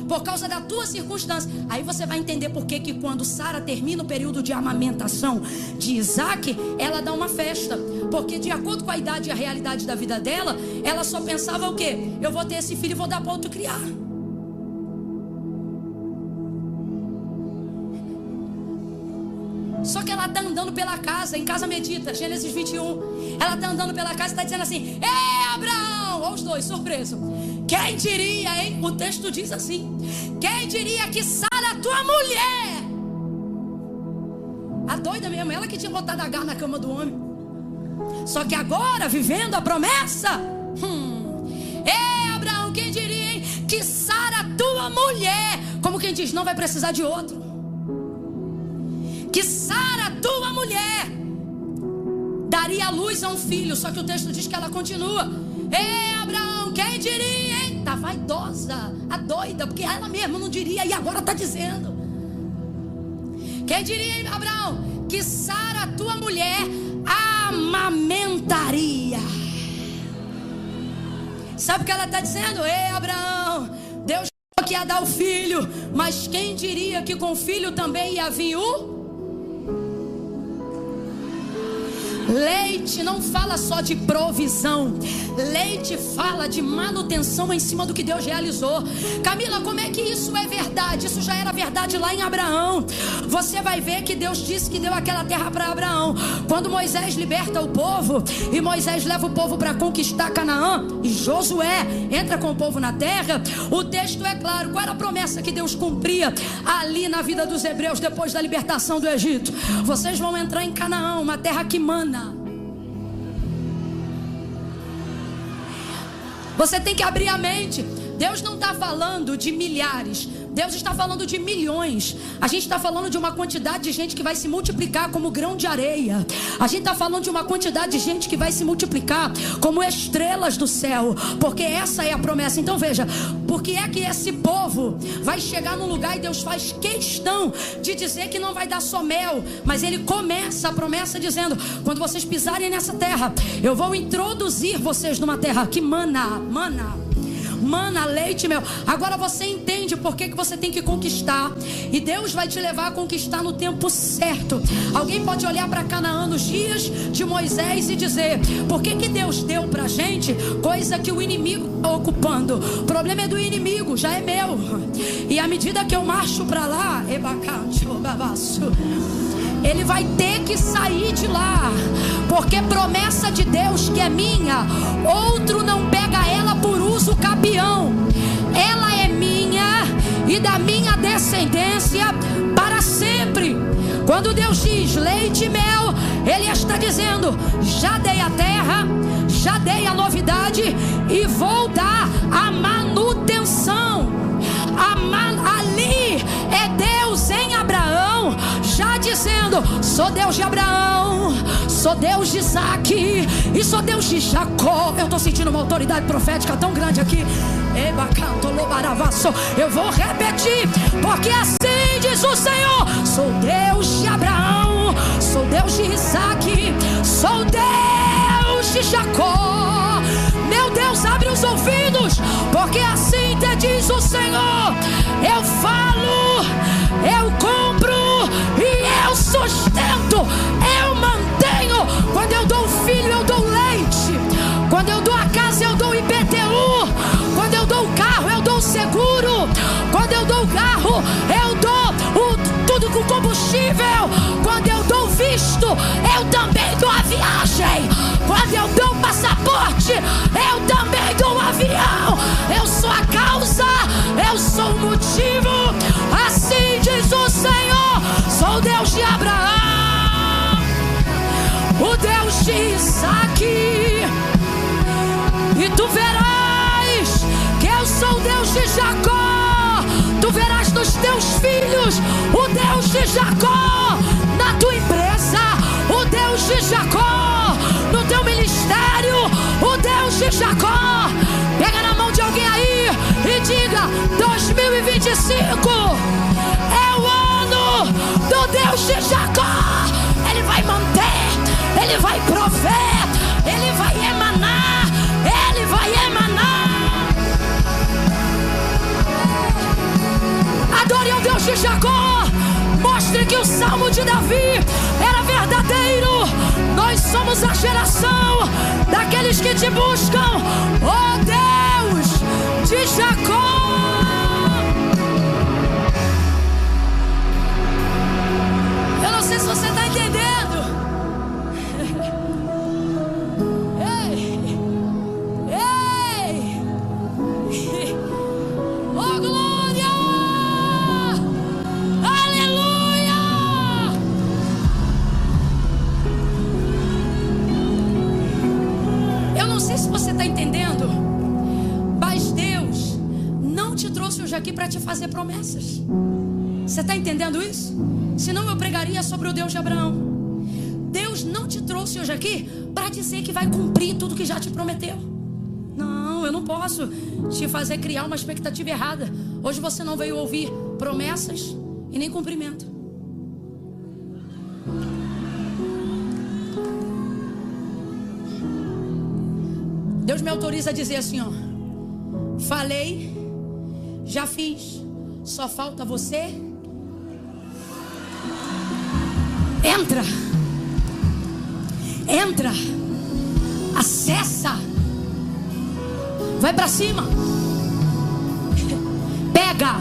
por causa da tua circunstância. Aí você vai entender por que quando Sara termina o período de amamentação de Isaac, ela dá uma festa. Porque de acordo com a idade e a realidade da vida dela, ela só pensava o quê? Eu vou ter esse filho e vou dar para outro criar. Só que ela está andando pela casa, em casa medita, Gênesis 21. Ela está andando pela casa e está dizendo assim: ei, Abraão! Olha os dois, surpreso. Quem diria, hein? O texto diz assim: quem diria que Sara, tua mulher, a doida mesmo, ela que tinha botado Agar na cama do homem. Só que agora, vivendo a promessa, ei, Abraão, quem diria, hein? Que Sara, tua mulher, como quem diz, não vai precisar de outro. Que Sara, tua mulher, daria luz a um filho. Só que o texto diz que ela continua: ei, Abraão, quem diria, hein? Tá vaidosa, a doida, porque ela mesma não diria e agora tá dizendo. Quem diria, hein, Abraão, que Sara, tua mulher, amamentaria. Sabe o que ela tá dizendo? Ei, Abraão, Deus falou que ia dar o filho, mas quem diria que com o filho também ia vir o leite. Não fala só de provisão, leite fala de manutenção em cima do que Deus realizou. Camila, como é que isso é verdade? Isso já era verdade lá em Abraão. Você vai ver que Deus disse que deu aquela terra para Abraão. Quando Moisés liberta o povo e Moisés leva o povo para conquistar Canaã, e Josué entra com o povo na terra, o texto é claro. Qual era a promessa que Deus cumpria ali na vida dos hebreus depois da libertação do Egito? Vocês vão entrar em Canaã, uma terra que mana. Você tem que abrir a mente. Deus não está falando de milhares, Deus está falando de milhões. A gente está falando de uma quantidade de gente que vai se multiplicar como grão de areia. A gente está falando de uma quantidade de gente que vai se multiplicar como estrelas do céu, porque essa é a promessa. Então veja, porque é que esse povo vai chegar num lugar e Deus faz questão de dizer que não vai dar só mel, mas Ele começa a promessa dizendo: quando vocês pisarem nessa terra, eu vou introduzir vocês numa terra que mana, leite e mel. Agora você entende por que você tem que conquistar. E Deus vai te levar a conquistar no tempo certo. Alguém pode olhar para Canaã nos dias de Moisés e dizer: por que Deus deu pra gente coisa que o inimigo está ocupando? O problema é do inimigo, já é meu. E à medida que eu marcho para lá, ele vai ter que sair de lá, porque promessa de Deus que é minha, outro não pega ela por uso capião. Ela é minha e da minha descendência para sempre. Quando Deus diz leite e mel, Ele está dizendo: já dei a terra, já dei a novidade e vou dar a manutenção. Ali é Deus em Abraão, já dizendo: sou Deus de Abraão, sou Deus de Isaac e sou Deus de Jacó. Eu estou sentindo uma autoridade profética tão grande aqui. Eu vou repetir, porque assim diz o Senhor: sou Deus de Abraão, sou Deus de Isaac, sou Deus de Jacó. Meu Deus, abre os ouvidos, porque assim te diz o Senhor: eu falo, eu compro e eu sustento, eu mantenho. Quando eu dou filho, eu dou leite. Quando eu dou a casa, eu dou IPTU. Quando eu dou o carro, eu dou o seguro. Quando eu dou o carro, eu dou tudo com combustível. Quando eu dou visto, eu também dou a viagem. Quando eu dou o passaporte, eu também dou o avião. Eu sou a causa, eu sou o motivo. Assim diz o Senhor: sou Deus de Abraão, o Deus de Isaac, e tu verás que eu sou o Deus de Jacó. Tu verás nos teus filhos o Deus de Jacó, na tua empresa o Deus de Jacó, no teu ministério o Deus de Jacó. Pega na mão de alguém aí e diga: 2025 é o ano do Deus de Jacó. Ele vai manter, Ele vai prover, Ele vai emanar, Ele vai emanar. Adore ao Deus de Jacó. Mostre que o salmo de Davi era verdadeiro. Nós somos a geração daqueles que te buscam, ó Deus de Jacó. Eu não sei se você está aqui para te fazer promessas. Você está entendendo isso? Senão eu pregaria sobre o Deus de Abraão. Deus não te trouxe hoje aqui para dizer que vai cumprir tudo que já te prometeu. Não, eu não posso te fazer criar uma expectativa errada. Hoje você não veio ouvir promessas e nem cumprimento. Deus me autoriza a dizer assim, ó: falei, já fiz, só falta você. Entra, acessa, vai pra cima, pega.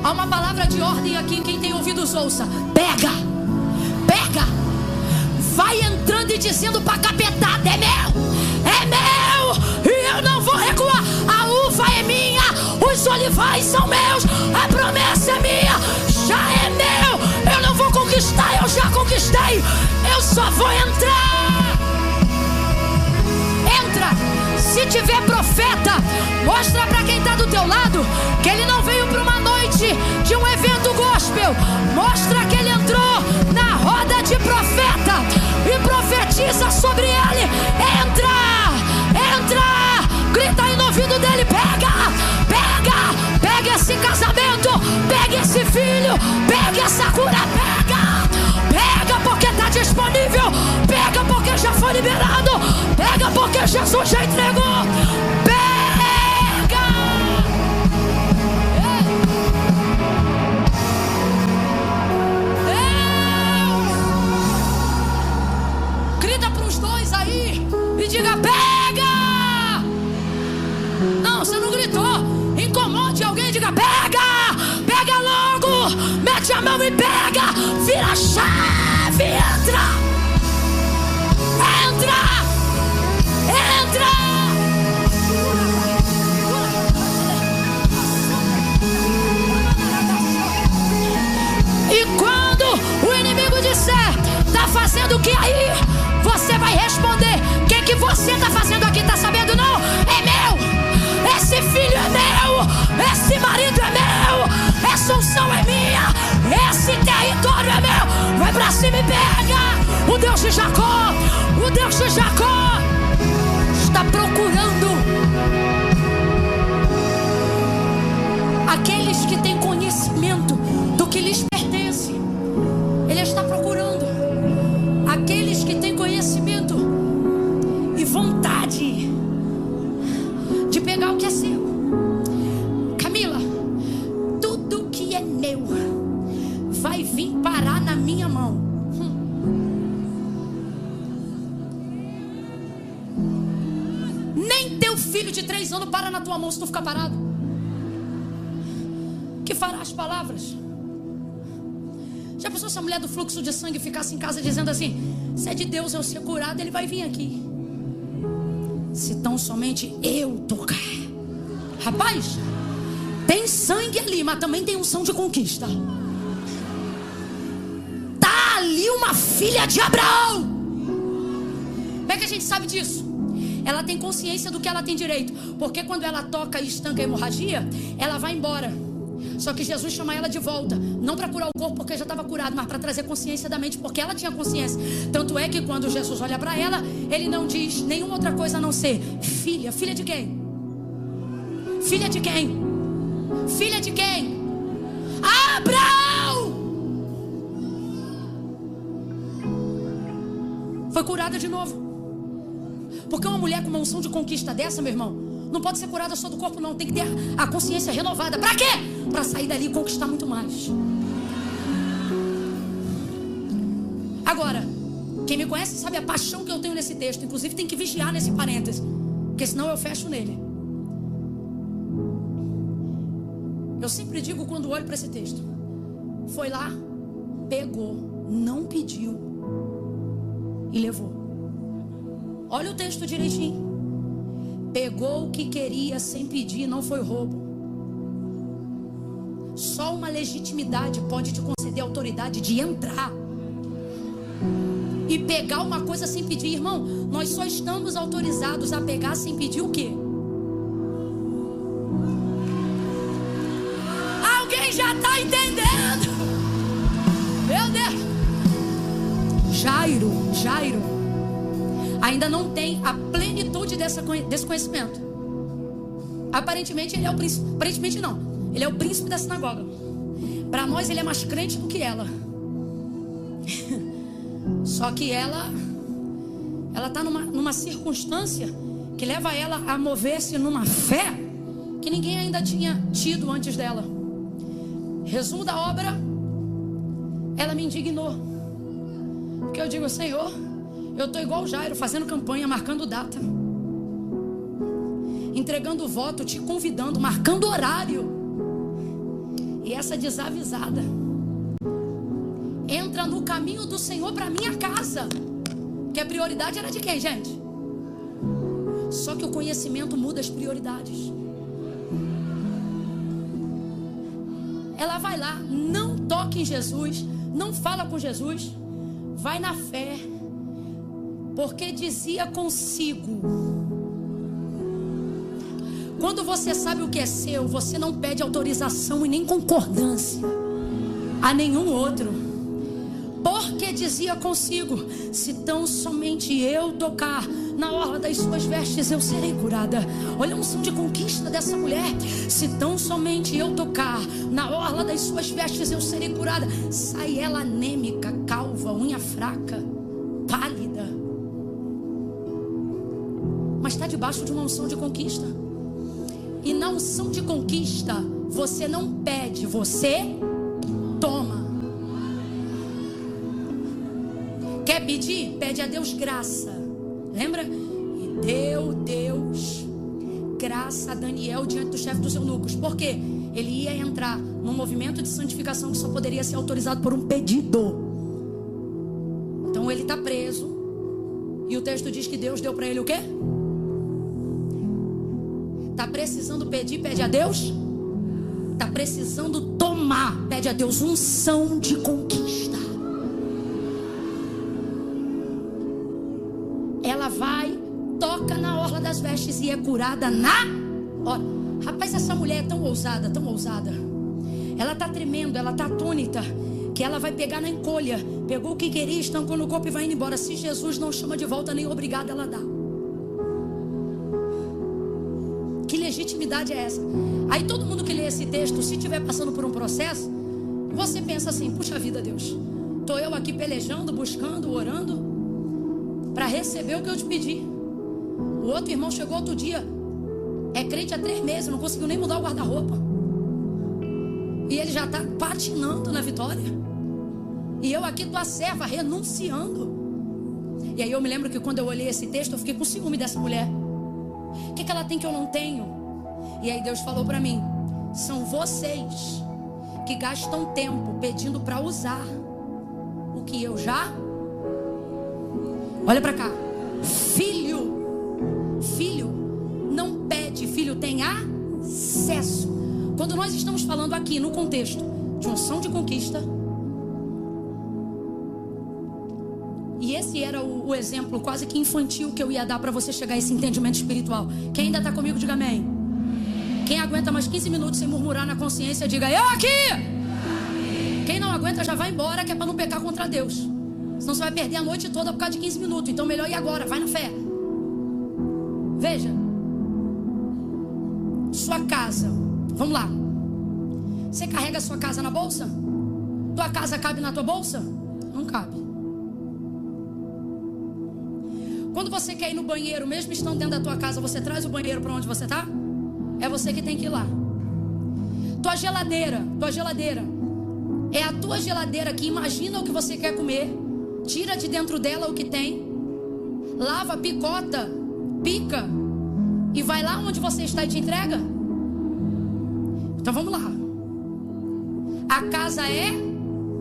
Há uma palavra de ordem aqui, quem tem ouvidos ouça. Pega, vai entrando e dizendo pra capetada: é meu, e eu não vou recuar. A uva é minha, os olivais são meus, a promessa é minha, já é meu. Eu não vou conquistar, eu já conquistei, eu só vou entrar. Entra. Se tiver profeta, mostra para quem está do teu lado que ele não veio para uma noite de um evento gospel. Mostra que ele entrou na roda de profeta e profetiza sobre ele. Entra, grita aí no ouvido dele: pega esse casamento, pega esse filho, pega essa cura, pega porque está disponível, pega porque já foi liberado, pega porque Jesus já entregou, pega. Deus, grita para os dois aí e diga: pega. Não, você não gritou. Incomode alguém e diga: pega logo, mete a mão e pega, vira a chave, entra. E quando o inimigo disser: tá fazendo o que aí? Você vai responder: o que você tá fazendo aqui? Tá sabendo não? É meu. Esse filho é meu, esse marido é meu, essa unção é minha, esse território é meu. Vai pra cima e pega. O Deus de Jacó está procurando aqueles que têm conhecimento do que lhes pertence. Ele está procurando aqueles que têm conhecimento e vontade de pegar o que é seu. Camila, tudo que é meu vai vir parar na minha mão. Nem teu filho de 3 anos para na tua mão se tu ficar parado. Que fará as palavras? Já pensou se a mulher do fluxo de sangue ficasse em casa dizendo assim: se é de Deus eu ser curado, ele vai vir aqui. Se tão somente eu tocar. Rapaz, tem sangue ali, mas também tem unção de conquista. Tá ali uma filha de Abraão. Como é que a gente sabe disso? Ela tem consciência do que ela tem direito. Porque quando ela toca e estanca a hemorragia, ela vai embora. Só que Jesus chama ela de volta, não para curar o corpo porque já estava curado, mas para trazer consciência da mente, porque ela tinha consciência. Tanto é que quando Jesus olha para ela, ele não diz nenhuma outra coisa a não ser: filha. Filha de quem? Filha de quem? Filha de quem? Abraão! Foi curada de novo. Porque uma mulher com uma unção de conquista dessa, meu irmão, não pode ser curada só do corpo, não. Tem que ter a consciência renovada. Para quê? Para sair dali e conquistar muito mais. Agora, quem me conhece sabe a paixão que eu tenho nesse texto. Inclusive tem que vigiar nesse parêntese, porque senão eu fecho nele. Eu sempre digo quando olho para esse texto: foi lá, pegou, não pediu e levou. Olha o texto direitinho. Pegou o que queria sem pedir, não foi roubo. Só uma legitimidade pode te conceder a autoridade de entrar e pegar uma coisa sem pedir. Irmão, nós só estamos autorizados a pegar sem pedir o quê? Quem já está entendendo? Meu Deus. Jairo ainda não tem a plenitude desse conhecimento. Aparentemente ele é o príncipe. Aparentemente não. Ele é o príncipe da sinagoga. Para nós ele é mais crente do que ela. Só que ela está numa circunstância que leva ela a mover-se numa fé que ninguém ainda tinha tido antes dela. Resumo da obra: ela me indignou. Porque eu digo: Senhor, eu estou igual o Jairo, fazendo campanha, marcando data, entregando voto, te convidando, marcando horário. E essa desavisada entra no caminho do Senhor para minha casa, que a prioridade era de quem, gente? Só que o conhecimento muda as prioridades. Ela vai lá, não toca em Jesus, não fala com Jesus, vai na fé, porque dizia consigo. Quando você sabe o que é seu, você não pede autorização e nem concordância a nenhum outro. Porque dizia consigo: se tão somente eu tocar na orla das suas vestes, eu serei curada. Olha a unção de conquista dessa mulher. Se tão somente eu tocar na orla das suas vestes, eu serei curada. Sai ela anêmica, calva, unha fraca, pálida, mas está debaixo de uma unção de conquista. E na unção de conquista, você não pede, você toma. Quer pedir? Pede a Deus graça. Lembra? E deu Deus graça a Daniel diante do chefe dos eunucos. Por quê? Ele ia entrar num movimento de santificação que só poderia ser autorizado por um pedido. Então ele está preso. E o texto diz que Deus deu para ele o quê? Está precisando pedir, pede a Deus. Está precisando tomar, pede a Deus unção de conquista. Ela vai, toca na orla das vestes e é curada na hora. Rapaz, essa mulher é tão ousada, tão ousada. Ela está tremendo, ela está atônita, que ela vai pegar na encolha. Pegou o que queria, estancou no corpo e vai indo embora. Se Jesus não chama de volta, nem obrigada ela dá. Que legitimidade é essa? Aí todo mundo que lê esse texto, se estiver passando por um processo, você pensa assim: puxa vida, Deus, estou eu aqui pelejando, buscando, orando para receber o que eu te pedi. O outro irmão chegou outro dia, é crente há 3 meses, não conseguiu nem mudar o guarda-roupa, e ele já está patinando na vitória. E eu aqui, tua serva, renunciando. E aí eu me lembro que quando eu olhei esse texto, eu fiquei com ciúme dessa mulher. O que ela tem que eu não tenho? E aí Deus falou para mim: são vocês que gastam tempo pedindo para usar o que eu já. Olha para cá. Filho não pede, filho tem acesso. Quando nós estamos falando aqui no contexto de unção de conquista, e esse era o exemplo quase que infantil que eu ia dar para você chegar a esse entendimento espiritual. Quem ainda está comigo, diga amém. Quem aguenta mais 15 minutos sem murmurar na consciência, diga eu aqui. Quem não aguenta já vai embora, que é para não pecar contra Deus. Senão você vai perder a noite toda por causa de 15 minutos. Então melhor ir agora, vai na fé. Veja, sua casa, vamos lá. Você carrega a sua casa na bolsa? Tua casa cabe na tua bolsa? Não cabe. Quando você quer ir no banheiro, mesmo estando dentro da tua casa, você traz o banheiro para onde você está? É você que tem que ir lá. Tua geladeira é a tua geladeira que imagina o que você quer comer, tira de dentro dela o que tem, lava, picota, pica e vai lá onde você está e te entrega. Então vamos lá. A casa é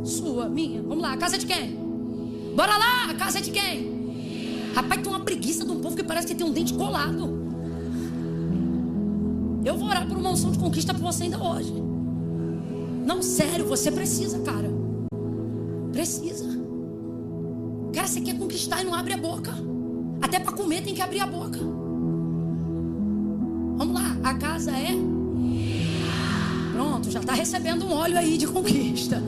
sua, minha. Vamos lá, a casa é de quem? Bora lá, a casa é de quem? Rapaz, tem uma preguiça de um povo que parece que tem um dente colado. Eu vou orar por uma unção de conquista para você ainda hoje. Não, sério, você precisa, cara. Precisa. Cara, você quer conquistar e não abre a boca. Até para comer tem que abrir a boca. Vamos lá, a casa é... Pronto, já está recebendo um óleo aí de conquista.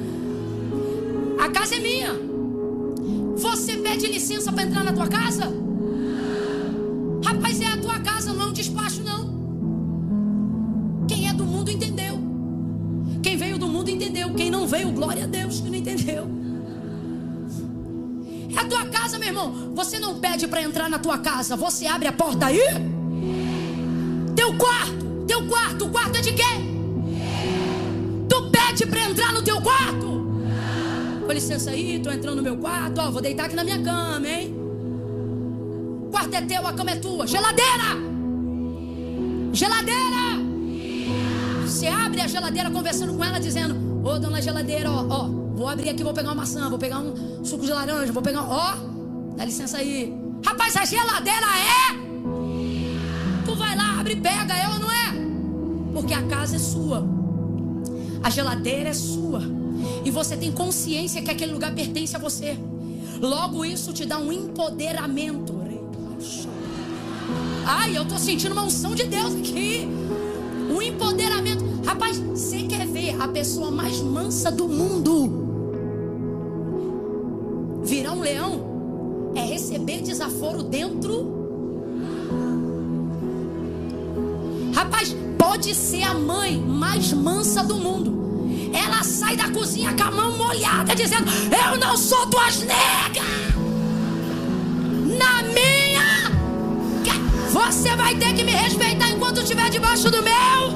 A casa é minha. Você pede licença para entrar na tua casa? Rapaz, é a tua casa, não é um despacho não. Quem é do mundo entendeu. Quem veio do mundo entendeu. Quem não veio, glória a Deus que não entendeu. É a tua casa, meu irmão. Você não pede para entrar na tua casa. Você abre a porta aí. Teu quarto, o quarto é de quem? Tu pede para entrar no teu quarto? Com licença aí, tô entrando no meu quarto. Ó, vou deitar aqui na minha cama, hein? O quarto é teu, a cama é tua. Geladeira! Você abre a geladeira conversando com ela, dizendo: ô, dona geladeira, ó, vou abrir aqui, vou pegar uma maçã, vou pegar um suco de laranja, vou pegar, dá licença aí. Rapaz, a geladeira tu vai lá, abre e pega, é ou não é? Porque a casa é sua, a geladeira é sua, e você tem consciência que aquele lugar pertence a você. Logo isso te dá um empoderamento. Ai, eu tô sentindo uma unção de Deus aqui. Um empoderamento. Rapaz, você quer ver a pessoa mais mansa do mundo virar um leão? É receber desaforo dentro. Rapaz, pode ser a mãe mais mansa do mundo. Ela sai da cozinha com a mão molhada, dizendo: eu não sou tuas negas. Na minha, você vai ter que me respeitar enquanto estiver debaixo do meu.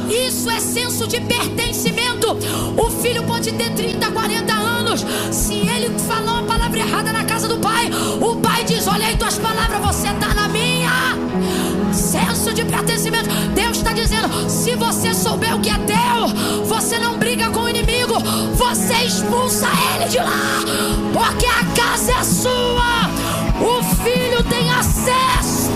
Isso é senso de pertencimento. O filho pode ter 30, 40 anos. Se ele falou a palavra errada na casa do pai, o pai diz: olha aí tuas palavras, você está na minha. Senso de pertencimento. Deus está dizendo: se você souber o que é teu, você não briga com o inimigo, você expulsa ele de lá, porque a casa é sua. O filho tem acesso.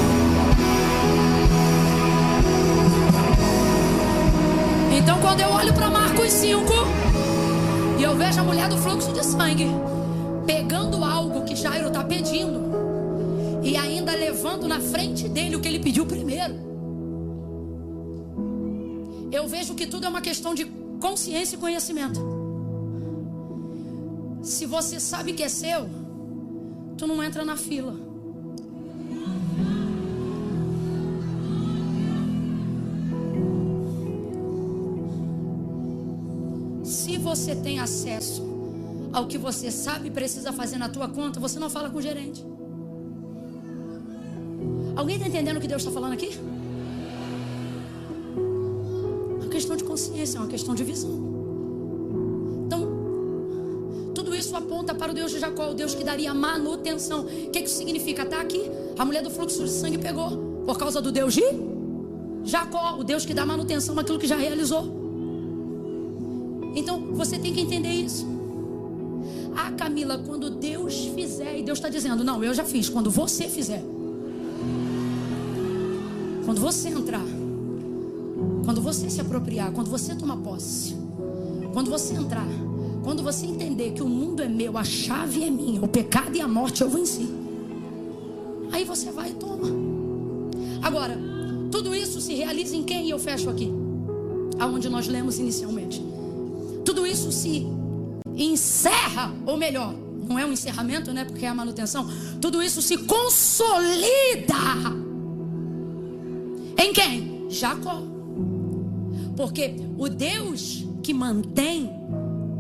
Então quando eu olho para Marcos 5 e eu vejo a mulher do fluxo de sangue pegando algo que Jairo está pedindo e ainda levando na frente dele o que ele pediu primeiro, eu vejo que tudo é uma questão de consciência e conhecimento. Se você sabe que é seu, tu não entra na fila. Se você tem acesso ao que você sabe e precisa fazer na tua conta, você não fala com o gerente. Alguém está entendendo o que Deus está falando aqui? É uma questão de consciência, é uma questão de visão. Então, tudo isso aponta para o Deus de Jacó, o Deus que daria manutenção. O que isso significa? Está aqui, a mulher do fluxo de sangue pegou, por causa do Deus de Jacó, o Deus que dá manutenção naquilo que já realizou. Então, você tem que entender isso. Ah, Camila, quando Deus fizer, e Deus está dizendo: não, eu já fiz, quando você fizer. Quando você entrar, quando você se apropriar, quando você tomar posse, quando você entrar, quando você entender que o mundo é meu, a chave é minha, o pecado e a morte eu venci, aí você vai e toma. Agora, tudo isso se realiza em quem? E eu fecho aqui, aonde nós lemos inicialmente. Tudo isso se encerra, ou melhor, não é um encerramento, né? Porque é a manutenção. Tudo isso se consolida em quem? Jacó. Porque o Deus que mantém,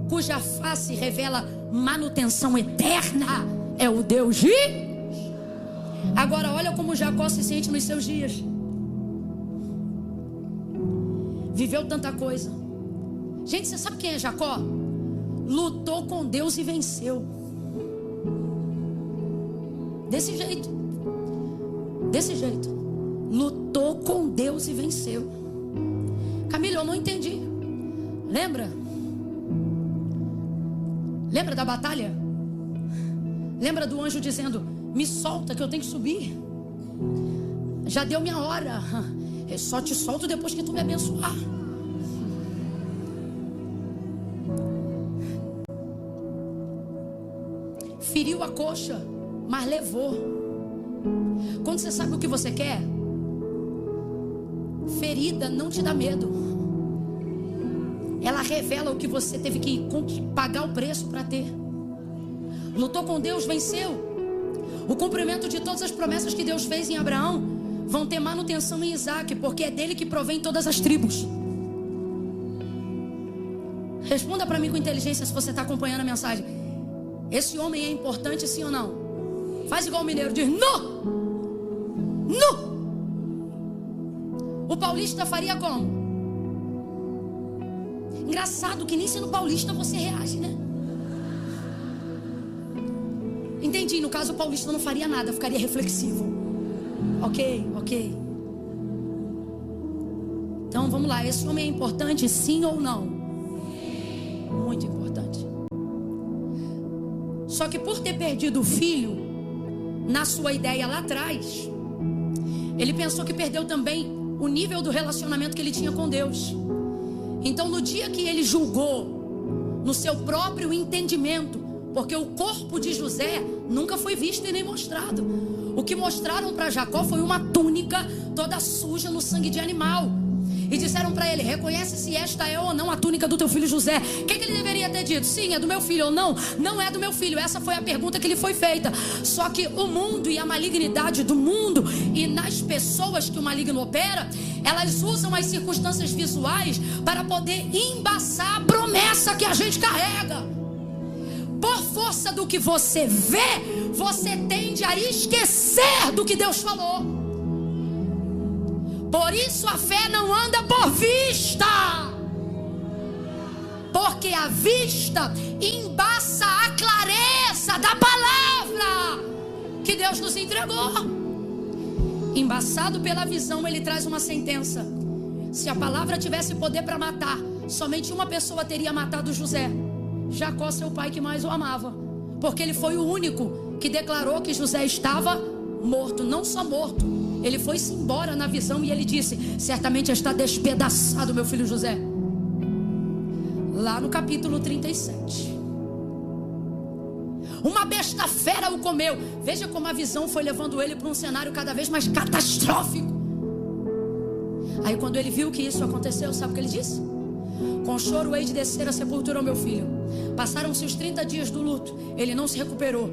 cuja face revela manutenção eterna, é o Deus de... Agora olha como Jacó se sente nos seus dias. Viveu tanta coisa. Gente, você sabe quem é Jacó? Lutou com Deus e venceu. Desse jeito. Desse jeito. Lutou com Deus e venceu. Camila, eu não entendi. Lembra? Lembra da batalha? Lembra do anjo dizendo: me solta que eu tenho que subir. Já deu minha hora. Eu só te solto depois que tu me abençoar. Feriu a coxa, mas levou. Quando você sabe o que você quer, ferida não te dá medo. ela revela o que você teve que pagar o preço para ter. Lutou com Deus, venceu. O cumprimento de todas as promessas que Deus fez em Abraão vão ter manutenção em Isaac, porque é dele que provém todas as tribos. Responda para mim com inteligência se você está acompanhando a mensagem. Esse homem é importante, sim ou não? Faz igual o mineiro, diz não. Não. O paulista faria como? Engraçado que nem sendo paulista você reage, né? Entendi, no caso o paulista não faria nada, ficaria reflexivo. Ok. Então vamos lá, esse homem é importante, sim ou não? Muito importante. Só que por ter perdido o filho, na sua ideia lá atrás, ele pensou que perdeu também o nível do relacionamento que ele tinha com Deus. Então no dia que ele julgou, no seu próprio entendimento, porque o corpo de José nunca foi visto e nem mostrado. O que mostraram para Jacó foi uma túnica toda suja no sangue de animal. E disseram para ele: reconhece se esta é ou não a túnica do teu filho José. O que ele deveria ter dito? Sim, é do meu filho. Ou não, não é do meu filho. Essa foi a pergunta que lhe foi feita. Só que o mundo e a malignidade do mundo e nas pessoas que o maligno opera, elas usam as circunstâncias visuais para poder embaçar a promessa que a gente carrega. Por força do que você vê, você tende a esquecer do que Deus falou. Por isso a fé não anda por vista, porque a vista embaça a clareza da palavra que Deus nos entregou. Embaçado pela visão, ele traz uma sentença: se a palavra tivesse poder para matar, somente uma pessoa teria matado José, Jacó, seu pai que mais o amava, porque ele foi o único que declarou que José estava morto. Não só morto, ele foi-se embora na visão e ele disse: certamente está despedaçado meu filho José. Lá no capítulo 37, uma besta fera o comeu. Veja como a visão foi levando ele para um cenário cada vez mais catastrófico. Aí quando ele viu que isso aconteceu, sabe o que ele disse? Com choro hei de descer a sepultura ao meu filho. Passaram-se os 30 dias do luto, ele não se recuperou.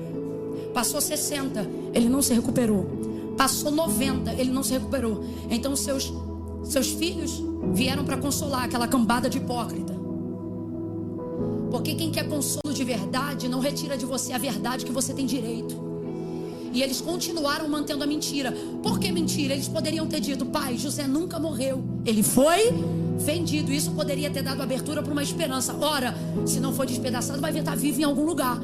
Passou 60, ele não se recuperou. Passou 90, ele não se recuperou. Então seus filhos vieram para consolar aquela cambada de hipócrita. Porque quem quer consolo de verdade não retira de você a verdade que você tem direito. E eles continuaram mantendo a mentira. Por que mentira? Eles poderiam ter dito: pai, José nunca morreu, ele foi vendido. Isso poderia ter dado abertura para uma esperança. Ora, se não for despedaçado, vai estar vivo em algum lugar.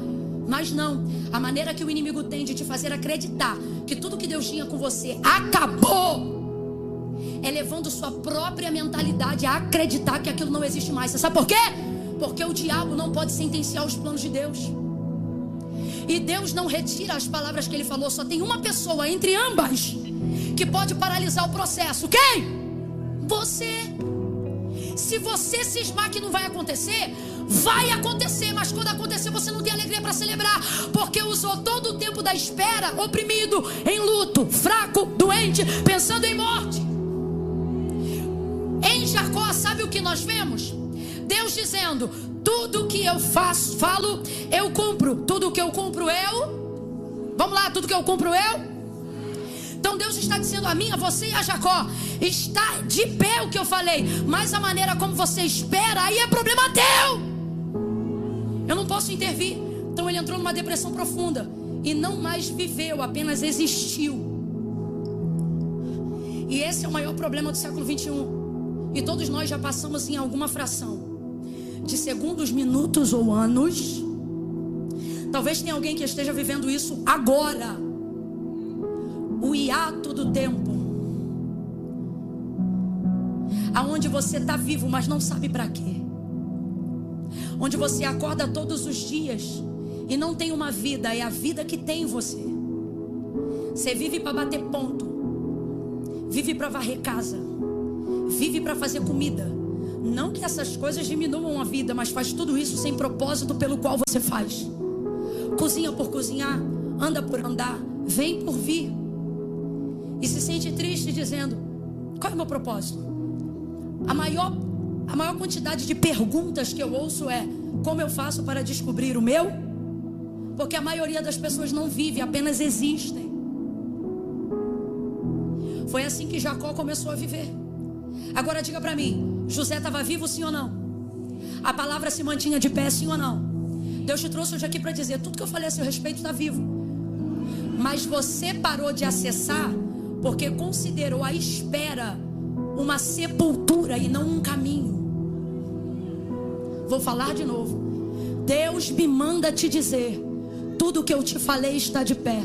Mas não, a maneira que o inimigo tem de te fazer acreditar que tudo que Deus tinha com você acabou, é levando sua própria mentalidade a acreditar que aquilo não existe mais. Você sabe por quê? Porque o diabo não pode sentenciar os planos de Deus. E Deus não retira as palavras que ele falou. Só tem uma pessoa entre ambas que pode paralisar o processo. Quem? Você. Se você cismar que não vai acontecer, vai acontecer. Mas quando acontecer, você não tem alegria para celebrar, porque usou todo o tempo da espera oprimido, em luto, fraco, doente, pensando em morte. Em Jacó, sabe o que nós vemos? Deus dizendo: tudo que eu falo, eu cumpro. Tudo que eu cumpro, vamos lá, tudo que eu cumpro, Então Deus está dizendo a mim, a você e a Jacó: está de pé o que eu falei, mas a maneira como você espera, aí é problema teu. Eu não posso intervir. Então ele entrou numa depressão profunda e não mais viveu, apenas existiu. E esse é o maior problema do século 21. E todos nós já passamos em alguma fração de segundos, minutos ou anos. Talvez tenha alguém que esteja vivendo isso agora. O hiato do tempo, aonde você está vivo, mas não sabe para quê. Onde você acorda todos os dias e não tem uma vida, é a vida que tem em você. Você vive para bater ponto, vive para varrer casa, vive para fazer comida. Não que essas coisas diminuam a vida, mas faz tudo isso sem propósito pelo qual você faz. Cozinha por cozinhar, anda por andar, vem por vir. E se sente triste dizendo: qual é o meu propósito? A maior A maior quantidade de perguntas que eu ouço é: como eu faço para descobrir o meu? Porque a maioria das pessoas não vive, apenas existem. Foi assim que Jacó começou a viver. Agora diga para mim, José estava vivo, sim ou não? A palavra se mantinha de pé, sim ou não? Deus te trouxe hoje aqui para dizer: tudo que eu falei a seu respeito está vivo. Mas você parou de acessar porque considerou a espera uma sepultura e não um caminho. Vou falar de novo. Deus me manda te dizer: tudo que eu te falei está de pé.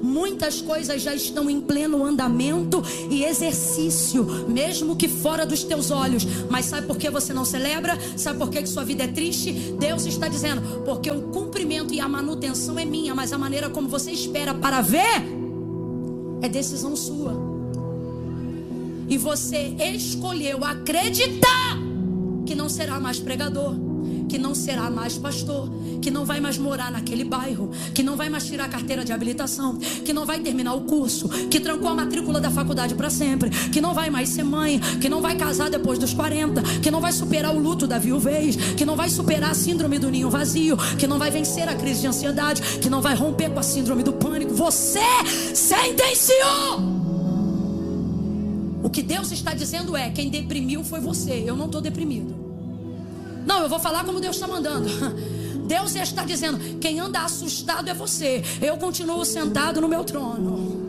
Muitas coisas já estão em pleno andamento e exercício, mesmo que fora dos teus olhos. Mas sabe por que você não celebra? Sabe por que sua vida é triste? Deus está dizendo: porque o cumprimento e a manutenção é minha, mas a maneira como você espera para ver é decisão sua. E você escolheu acreditar que não será mais pregador, que não será mais pastor, que não vai mais morar naquele bairro, que não vai mais tirar a carteira de habilitação, que não vai terminar o curso, que trancou a matrícula da faculdade para sempre, que não vai mais ser mãe, que não vai casar depois dos 40, que não vai superar o luto da viuvez, que não vai superar a síndrome do ninho vazio, que não vai vencer a crise de ansiedade, que não vai romper com a síndrome do pânico. Você sentenciou. O que Deus está dizendo é: quem deprimiu foi você, eu não estou deprimido. Não, eu vou falar como Deus está mandando. Deus está dizendo: quem anda assustado é você, eu continuo sentado no meu trono.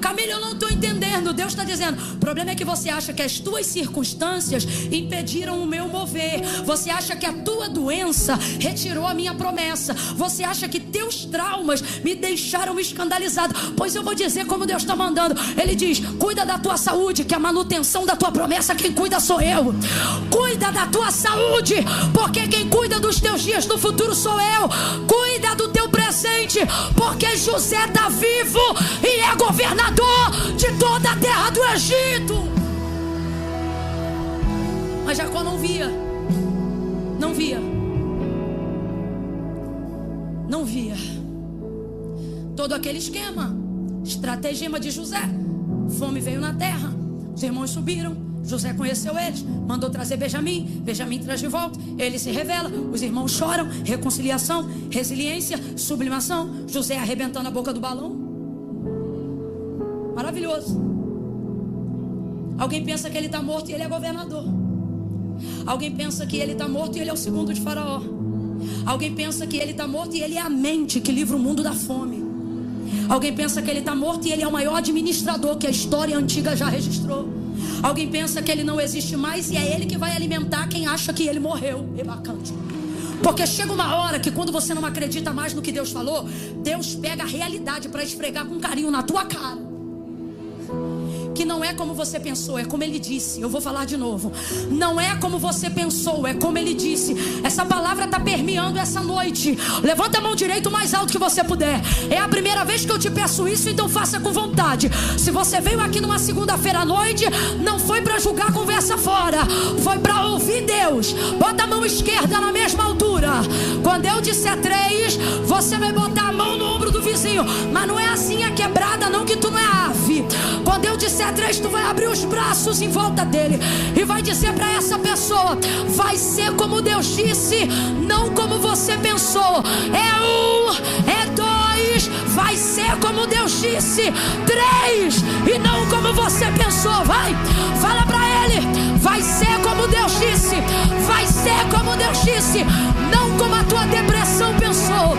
Camila, eu não estou entendendo. Deus está dizendo: o problema é que você acha que as tuas circunstâncias impediram o meu mover. Você acha que a tua doença retirou a minha promessa. Você acha que teus traumas me deixaram escandalizado. Pois eu vou dizer como Deus está mandando. Ele diz: cuida da tua saúde, que a manutenção da tua promessa, quem cuida sou eu. Cuida da tua saúde, porque quem cuida dos teus dias no futuro sou eu. Cuida do teu presente, porque José está vivo e é governador de toda a terra do Egito. Mas Jacó não via. Não via todo aquele esquema, estratagema de José. Fome veio na terra, os irmãos subiram, José conheceu eles, mandou trazer Benjamim, Benjamim traz de volta, ele se revela, os irmãos choram, reconciliação, resiliência, sublimação, José arrebentando a boca do balão. Maravilhoso. Alguém pensa que ele está morto e ele é governador. Alguém pensa que ele está morto e ele é o segundo de Faraó. Alguém pensa que ele está morto e ele é a mente que livra o mundo da fome. Alguém pensa que ele está morto e ele é o maior administrador que a história antiga já registrou. Alguém pensa que ele não existe mais e é ele que vai alimentar quem acha que ele morreu. É bacante. Porque chega uma hora que quando você não acredita mais no que Deus falou, Deus pega a realidade para esfregar com carinho na tua cara. Que não é como você pensou, é como ele disse. Eu vou falar de novo. Não é como você pensou, é como ele disse. Essa palavra está permeando essa noite. Levanta a mão direita o mais alto que você puder. É a primeira vez que eu te peço isso, então faça com vontade. Se você veio aqui numa segunda-feira à noite, não foi para julgar a conversa fora, foi para ouvir Deus. Bota a mão esquerda na mesma altura. Quando eu disser 3, você vai botar a mão no ombro do vizinho. Mas não é assim a quebrada não, que tu não é ave. Quando eu disser 3, tu vai abrir os braços em volta dele e vai dizer para essa pessoa: vai ser como Deus disse, não como você pensou. É 1, é 2, vai ser como Deus disse. 3, e não como você pensou. Vai, fala para ele: vai ser como Deus disse, vai ser como Deus disse, não como a tua depressão pensou,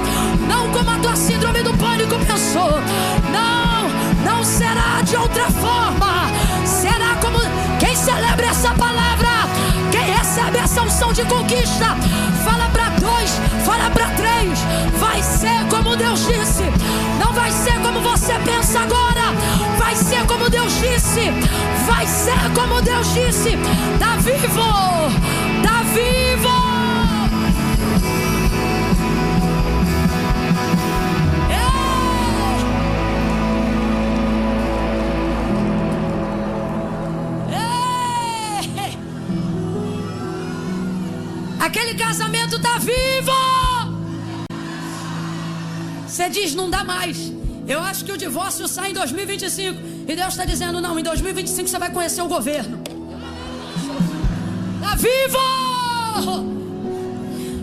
não como a tua síndrome do pânico pensou. Não será de outra forma. Será como quem celebra essa palavra, quem recebe essa unção de conquista. Fala para 2, fala para 3. Vai ser como Deus disse. Não vai ser como você pensa agora. Vai ser como Deus disse. Vai ser como Deus disse. Tá vivo. Tá vivo. Aquele casamento está vivo. Você diz: não dá mais. Eu acho que o divórcio sai em 2025. E Deus está dizendo: não, em 2025 você vai conhecer o governo. Está está vivo.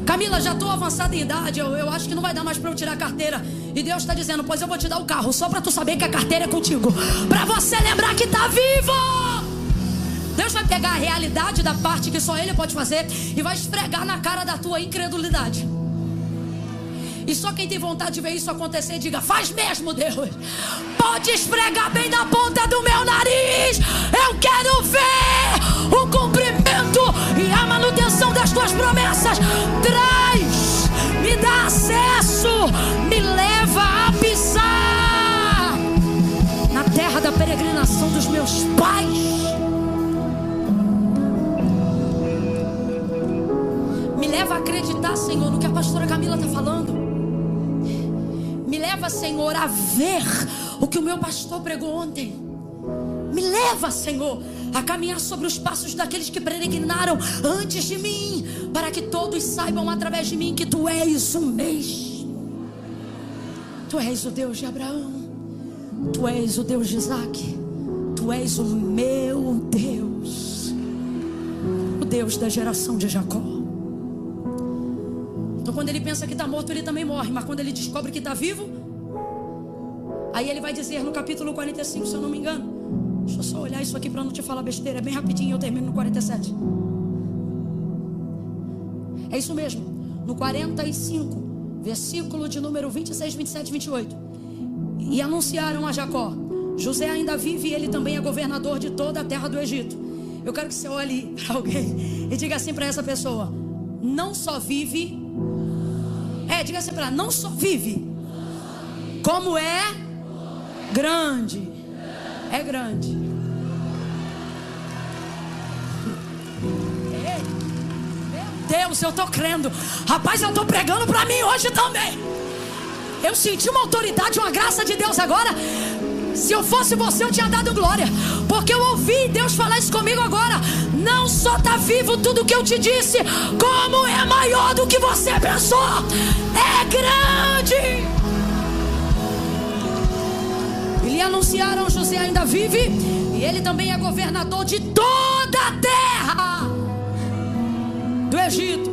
Camila, já estou avançada em idade, eu acho que não vai dar mais para eu tirar a carteira. E Deus está dizendo, pois eu vou te dar o carro, só para tu saber que a carteira é contigo, para você lembrar que está vivo. Deus vai pegar a realidade da parte que só Ele pode fazer e vai esfregar na cara da tua incredulidade. E só quem tem vontade de ver isso acontecer, diga, faz mesmo, Deus. Pode esfregar bem na ponta do meu nariz. Eu quero ver o cumprimento e a manutenção das tuas promessas. Traz, me dá acesso, me leva a pisar na terra da peregrinação dos meus pais. Me leva a acreditar, Senhor, no que a pastora Camila está falando. Me leva, Senhor, a ver o que o meu pastor pregou ontem. Me leva, Senhor, a caminhar sobre os passos daqueles que peregrinaram antes de mim, para que todos saibam através de mim que Tu és o mesmo. Tu és o Deus de Abraão, Tu és o Deus de Isaac, Tu és o meu Deus, o Deus da geração de Jacó. Então quando ele pensa que está morto, ele também morre. Mas quando ele descobre que está vivo, aí ele vai dizer no capítulo 45, se eu não me engano. Deixa eu só olhar isso aqui para não te falar besteira. É bem rapidinho, eu termino no 47. É isso mesmo. No 45, versículo de número 26, 27 e 28. E anunciaram a Jacó, José ainda vive e ele também é governador de toda a terra do Egito. Eu quero que você olhe para alguém e diga assim para essa pessoa, não só vive... diga assim para ela, não só vive, como é grande. É grande. Meu Deus, eu estou crendo. Rapaz, eu estou pregando para mim hoje também. Eu senti uma autoridade, uma graça de Deus agora. Se eu fosse você, eu tinha dado glória, porque eu ouvi Deus falar isso comigo agora. Não só está vivo tudo que eu te disse, como é maior do que você pensou. É grande. E lhe anunciaram, José ainda vive e ele também é governador de toda a terra do Egito.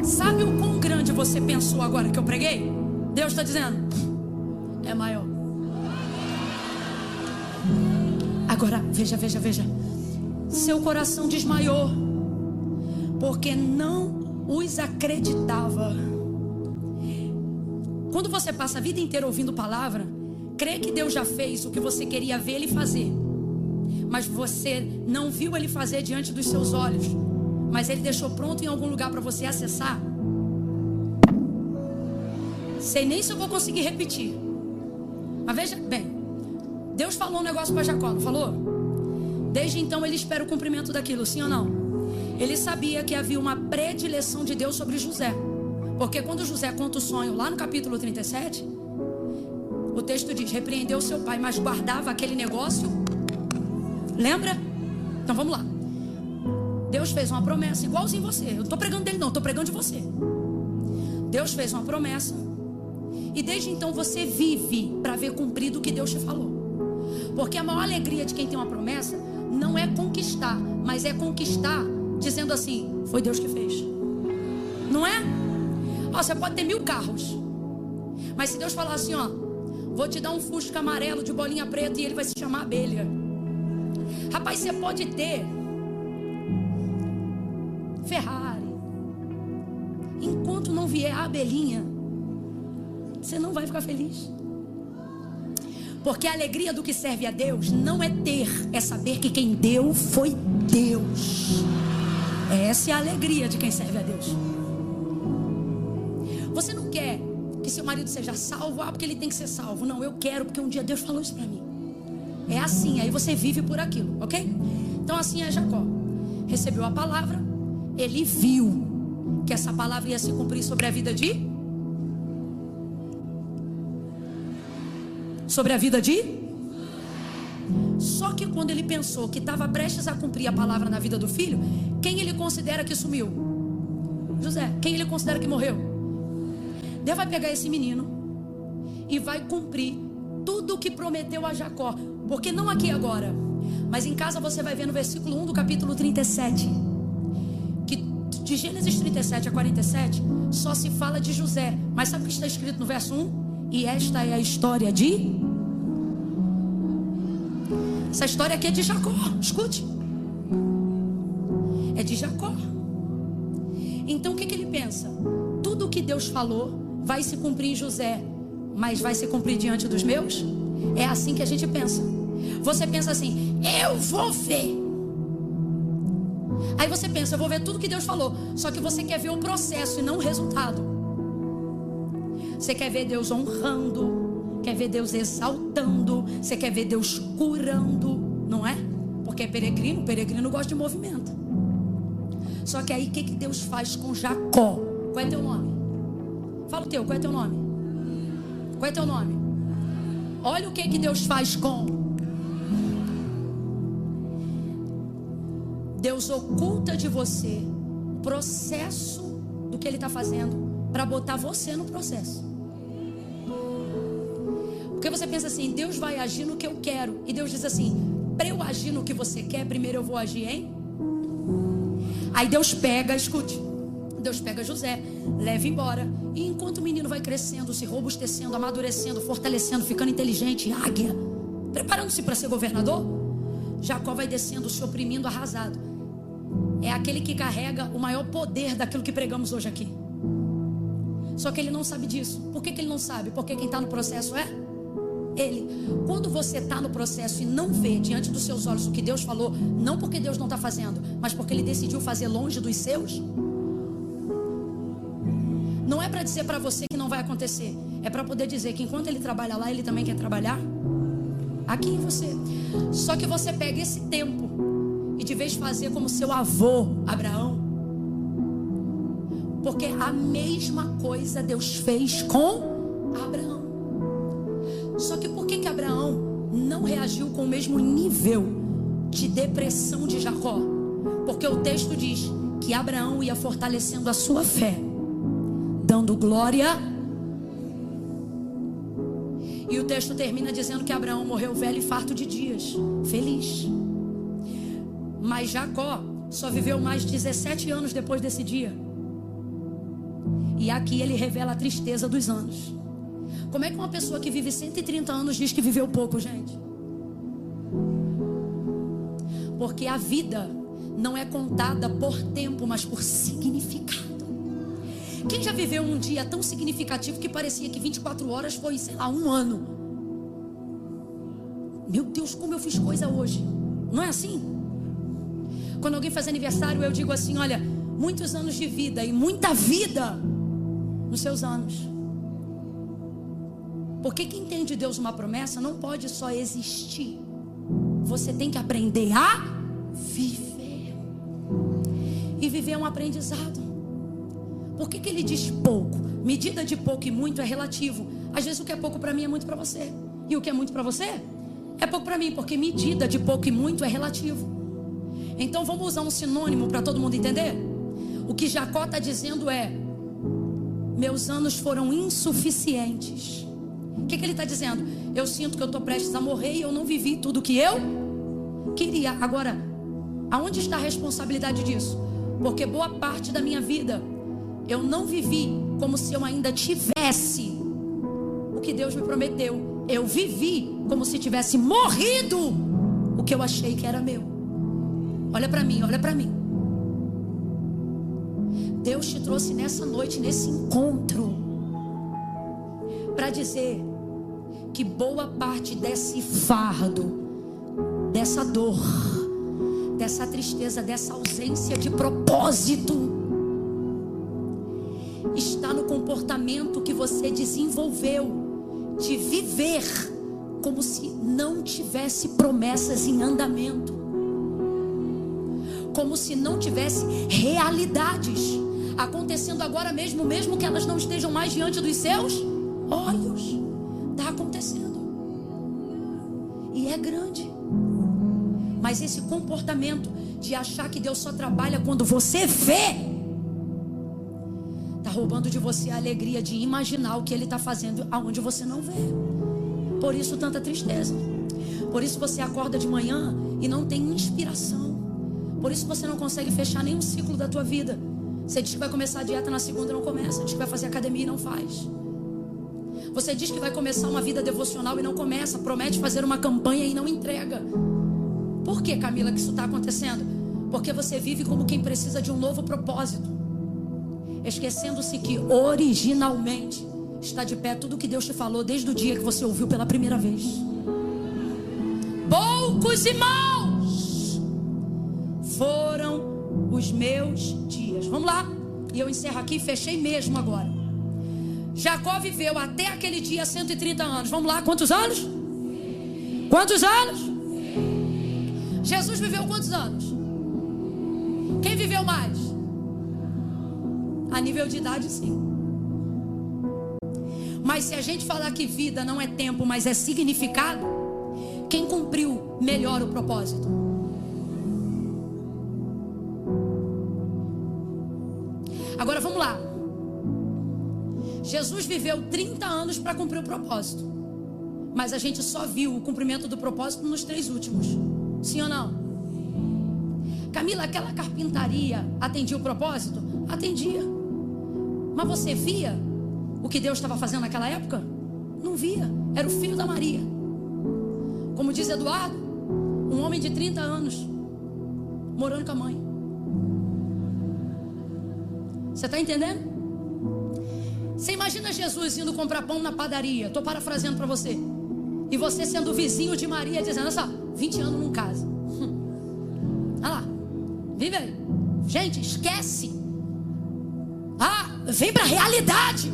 Sabe o quão grande você pensou agora que eu preguei? Deus está dizendo, é maior. Agora, veja. Seu coração desmaiou, porque não os acreditava. Quando você passa a vida inteira ouvindo palavra, crê que Deus já fez o que você queria ver Ele fazer, mas você não viu Ele fazer diante dos seus olhos, mas Ele deixou pronto em algum lugar para você acessar. Sei nem se eu vou conseguir repetir, mas veja bem. Deus falou um negócio para Jacó, não falou? Desde então ele espera o cumprimento daquilo, sim ou não? Ele sabia que havia uma predileção de Deus sobre José, porque quando José conta o sonho lá no capítulo 37, o texto diz, repreendeu seu pai, mas guardava aquele negócio. Lembra? Então vamos lá. Deus fez uma promessa, igualzinho você. Eu não estou pregando dele não, estou pregando de você. Deus fez uma promessa, e desde então você vive para ver cumprido o que Deus te falou. Porque a maior alegria de quem tem uma promessa não é conquistar, mas é conquistar dizendo assim, foi Deus que fez. Não é? Ó, você pode ter 1000 carros, mas se Deus falar assim, ó, vou te dar um Fusca amarelo de bolinha preta e ele vai se chamar abelha. Rapaz, você pode ter Ferrari, enquanto não vier a abelhinha, você não vai ficar feliz. Porque a alegria do que serve a Deus não é ter, é saber que quem deu foi Deus. Essa é a alegria de quem serve a Deus. Você não quer que seu marido seja salvo, porque ele tem que ser salvo. Não, eu quero porque um dia Deus falou isso para mim. É assim, aí você vive por aquilo, ok? Então assim é Jacó. Recebeu a palavra, ele viu que essa palavra ia se cumprir sobre a vida de... Sobre a vida de... Só que quando ele pensou que estava prestes a cumprir a palavra na vida do filho, quem ele considera que sumiu? José. Quem ele considera que morreu? Deus vai pegar esse menino e vai cumprir tudo o que prometeu a Jacó. Porque não aqui agora, mas em casa você vai ver no versículo 1 do capítulo 37. De Gênesis 37 a 47, só se fala de José. Mas sabe o que está escrito no verso 1? E esta é a história de... Essa história aqui é de Jacó, escute. É de Jacó. Então o que ele pensa? Tudo o que Deus falou vai se cumprir em José, mas vai se cumprir diante dos meus? É assim que a gente pensa. Você pensa assim, eu vou ver. Aí você pensa, eu vou ver tudo que Deus falou. Só que você quer ver o processo e não o resultado. Você quer ver Deus honrando, quer ver Deus exaltando, você quer ver Deus curando, não é? Porque é peregrino, peregrino gosta de movimento. Só que aí o que Deus faz com Jacó? Qual é teu nome? Fala o teu, qual é teu nome? Qual é teu nome? Olha o que Deus faz com... Deus oculta de você o processo do que Ele está fazendo para botar você no processo. Porque você pensa assim, Deus vai agir no que eu quero. E Deus diz assim, para eu agir no que você quer, primeiro eu vou agir em... Aí Deus pega, escute, Deus pega José, leva embora. E enquanto o menino vai crescendo, se robustecendo, amadurecendo, fortalecendo, ficando inteligente, águia, preparando-se para ser governador, Jacó vai descendo, se oprimindo, arrasado. É aquele que carrega o maior poder daquilo que pregamos hoje aqui. Só que ele não sabe disso. Por que ele não sabe? Porque quem está no processo é Ele. Quando você está no processo e não vê diante dos seus olhos o que Deus falou, não porque Deus não está fazendo, mas porque Ele decidiu fazer longe dos seus, não é para dizer para você que não vai acontecer, é para poder dizer que enquanto Ele trabalha lá, Ele também quer trabalhar aqui em você. Só que você pega esse tempo e de vez de fazer como seu avô Abraão, porque a mesma coisa Deus fez com Abraão. Só que por que Abraão não reagiu com o mesmo nível de depressão de Jacó? Porque o texto diz que Abraão ia fortalecendo a sua fé, dando glória. E o texto termina dizendo que Abraão morreu velho e farto de dias, feliz. Mas Jacó só viveu mais 17 anos depois desse dia. E aqui ele revela a tristeza dos anos. Como é que uma pessoa que vive 130 anos diz que viveu pouco, gente? Porque a vida não é contada por tempo, mas por significado. Quem já viveu um dia tão significativo que parecia que 24 horas foi, sei lá, um ano? Meu Deus, como eu fiz coisa hoje. Não é assim? Quando alguém faz aniversário, eu digo assim, olha, muitos anos de vida e muita vida nos seus anos. Porque quem tem de Deus uma promessa não pode só existir. Você tem que aprender a viver. E viver é um aprendizado. Por que ele diz pouco? Medida de pouco e muito é relativo. Às vezes o que é pouco para mim é muito para você. E o que é muito para você é pouco para mim. Porque medida de pouco e muito é relativo. Então vamos usar um sinônimo para todo mundo entender? O que Jacó está dizendo é: meus anos foram insuficientes. O que ele está dizendo? Eu sinto que eu estou prestes a morrer e eu não vivi tudo que eu queria. Agora, aonde está a responsabilidade disso? Porque boa parte da minha vida eu não vivi como se eu ainda tivesse o que Deus me prometeu. Eu vivi como se tivesse morrido o que eu achei que era meu. Olha para mim, olha para mim. Deus te trouxe nessa noite, nesse encontro, para dizer que boa parte desse fardo, dessa dor, dessa tristeza, dessa ausência de propósito, está no comportamento que você desenvolveu de viver como se não tivesse promessas em andamento, como se não tivesse realidades acontecendo agora mesmo, mesmo que elas não estejam mais diante dos seus olhos. Está acontecendo e é grande. Mas esse comportamento de achar que Deus só trabalha quando você vê, está roubando de você a alegria de imaginar o que Ele está fazendo aonde você não vê. Por isso tanta tristeza. Por isso você acorda de manhã e não tem inspiração. Por isso você não consegue fechar nenhum ciclo da tua vida. Você diz que vai começar a dieta na segunda, não começa. Diz que vai fazer academia e não faz. Você diz que vai começar uma vida devocional e não começa. Promete fazer uma campanha e não entrega. Por que, Camila, que isso está acontecendo? Porque você vive como quem precisa de um novo propósito, esquecendo-se que originalmente está de pé tudo que Deus te falou desde o dia que você ouviu pela primeira vez. Poucos e maus foram os meus dias. Vamos lá. E eu encerro aqui, fechei mesmo agora. Jacó viveu até aquele dia 130 anos. Vamos lá, quantos anos? Quantos anos? Jesus viveu quantos anos? Quem viveu mais? A nível de idade, sim. Mas se a gente falar que vida não é tempo, mas é significado, quem cumpriu melhor o propósito? Agora vamos lá. Jesus viveu 30 anos para cumprir o propósito, mas a gente só viu o cumprimento do propósito nos 3 últimos. Sim ou não? Camila, aquela carpintaria atendia o propósito? Atendia. Mas você via o que Deus estava fazendo naquela época? Não via. Era o filho da Maria. Como diz Eduardo, um homem de 30 anos morando com a mãe. Você está entendendo? Você imagina Jesus indo comprar pão na padaria. Estou parafraseando para você. E você sendo vizinho de Maria, dizendo: olha só, 20 anos não casa. Olha lá. Vive aí. Gente, esquece. Vem para a realidade.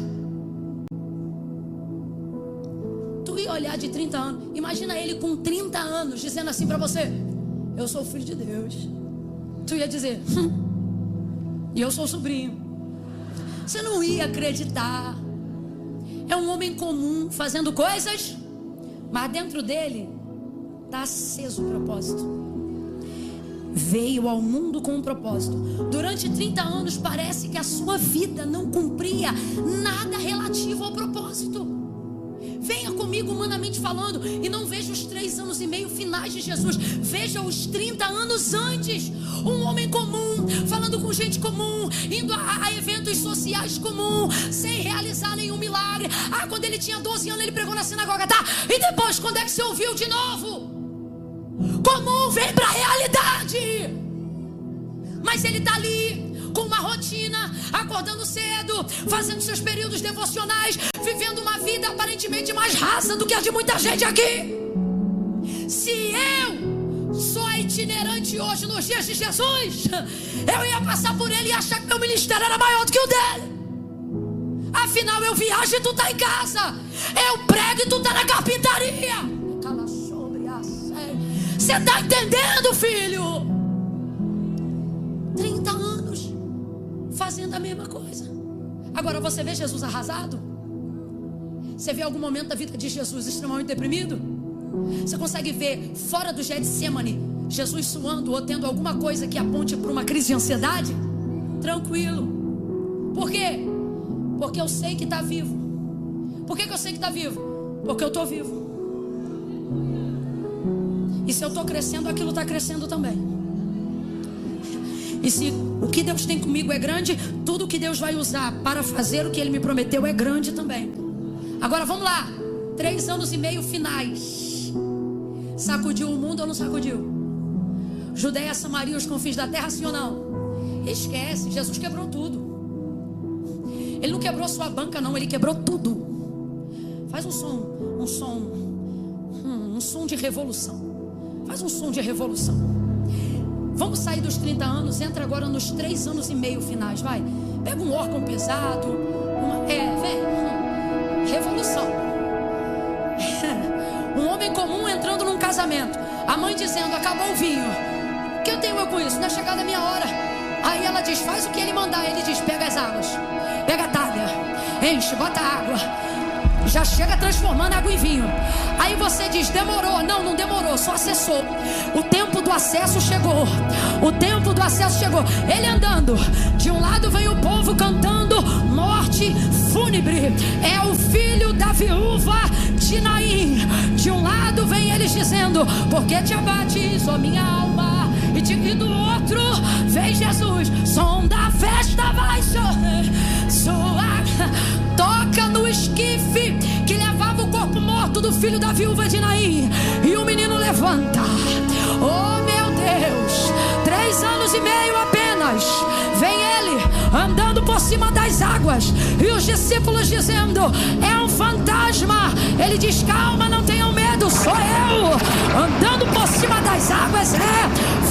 Tu ia olhar de 30 anos. Imagina ele com 30 anos dizendo assim para você: eu sou o filho de Deus. Tu ia dizer: e eu sou o sobrinho. Você não ia acreditar. É um homem comum fazendo coisas, mas dentro dele está aceso o propósito. Veio ao mundo com um propósito. Durante 30 anos parece que a sua vida não cumpria nada relativo ao propósito. Venha comigo humanamente falando e não veja os 3 anos e meio finais de Jesus. Veja os 30 anos antes. Um homem comum, falando com gente comum, indo a eventos sociais comuns, sem realizar nenhum milagre. Quando ele tinha 12 anos ele pregou na sinagoga, tá? E depois, quando é que você ouviu de novo? Comum, vem pra realidade. Mas ele tá ali com uma rotina, acordando cedo, fazendo seus períodos devocionais, vivendo uma vida aparentemente mais rasa do que a de muita gente aqui. Se eu sou itinerante hoje nos dias de Jesus, eu ia passar por ele e achar que meu ministério era maior do que o dele. Afinal eu viajo e tu tá em casa, eu prego e tu tá na carpintaria. Você tá entendendo, filho? 30 anos fazendo a mesma coisa. Agora você vê Jesus arrasado? Você vê algum momento da vida de Jesus extremamente deprimido? Você consegue ver fora do Getsemane Jesus suando ou tendo alguma coisa que aponte para uma crise de ansiedade? Tranquilo. Por quê? Porque eu sei que está vivo. Por que eu sei que está vivo? Porque eu estou vivo. E se eu estou crescendo, aquilo está crescendo também. E se o que Deus tem comigo é grande, tudo que Deus vai usar para fazer o que Ele me prometeu é grande também. Agora vamos lá. 3 anos e meio finais. Sacudiu o mundo ou não sacudiu? Judeia, Samaria, os confins da terra, sim ou não? Esquece, Jesus quebrou tudo. Ele não quebrou sua banca não, Ele quebrou tudo. Faz um som de revolução. Faz um som de revolução. Vamos sair dos 30 anos, entra agora nos 3 anos e meio finais, vai. Pega um órgão pesado, vem. Revolução. Um homem comum entrando num casamento. A mãe dizendo: acabou o vinho. O que eu tenho com isso? Não é chegada a minha hora. Aí ela diz: faz o que ele mandar. Ele diz: pega as águas, pega a talha, enche, bota água. Já chega transformando água em vinho. Aí você diz: demorou. Não demorou, só acessou. O tempo do acesso chegou. O tempo do acesso chegou. Ele andando, de um lado vem o povo cantando morte fúnebre. É o filho da viúva de Naim. De um lado vem eles dizendo: por que te abates, ó minha alma? E do outro vem Jesus. Som da festa vai soar. Toca no esquife que levava o corpo morto do filho da viúva de Naim. E o menino levanta. Oh meu Deus, 3 anos e meio apenas. Vem ele andando por cima das águas. E os discípulos dizendo: é um fantasma. Ele diz: calma, não tenham medo, sou eu. Andando por cima das águas,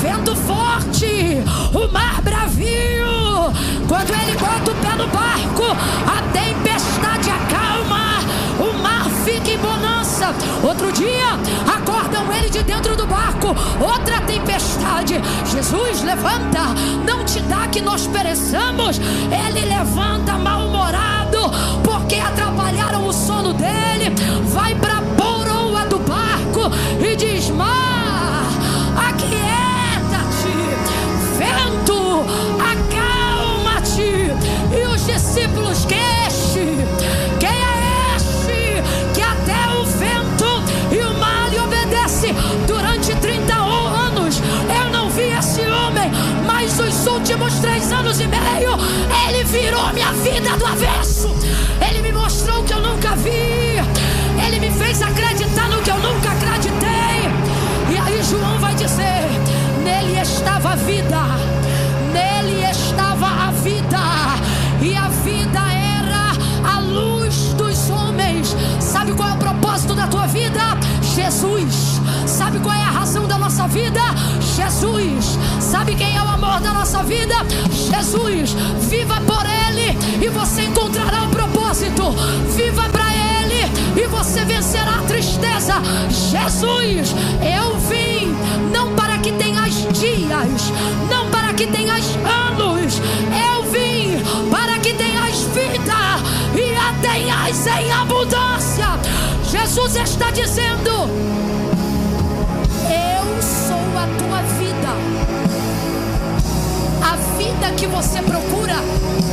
vento forte, o mar bravio. Quando ele bota o pé no barco, a tempestade acalma, o mar fica em bonança. Outro dia, acordam ele de dentro do barco, outra tempestade. Jesus, levanta, não te dá que nós pereçamos. Ele levanta mal-humorado, porque atrapalharam o sono dele. Vai para a boroa do barco e diz: mar, aquieta-te, vento, acalma-te. E os discípulos: quem é este que até o vento e o mar lhe obedece? Durante 30 anos eu não vi esse homem, mas os últimos 3 anos e meio ele virou minha vida do avesso. Ele me mostrou o que eu nunca vi, ele me fez acreditar no que eu nunca acreditei. E aí João vai dizer: nele estava a vida, nele estava a vida, e a vida era a luz dos homens. Sabe qual é o propósito da tua vida? Jesus. Sabe qual é a razão da nossa vida? Jesus. Sabe quem é o amor da nossa vida? Jesus. Viva por Ele e você encontrará o propósito. Viva para Ele e você vencerá a tristeza. Jesus. Eu vim não para que tenhas dias, não para que tenhas anos. Eu vim para que tenhas vida e a tenhas em abundância. Jesus está dizendo: eu sou a tua vida. A vida que você procura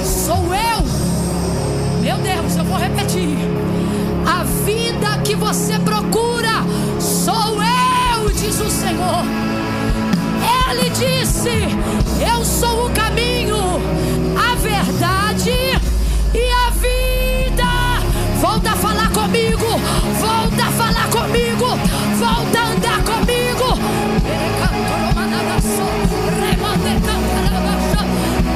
sou eu. Meu Deus, eu vou repetir. A vida que você procura sou eu, diz o Senhor. Ele disse: eu sou o caminho, a verdade e a vida. Volta a falar comigo, volta a falar comigo, volta a andar comigo.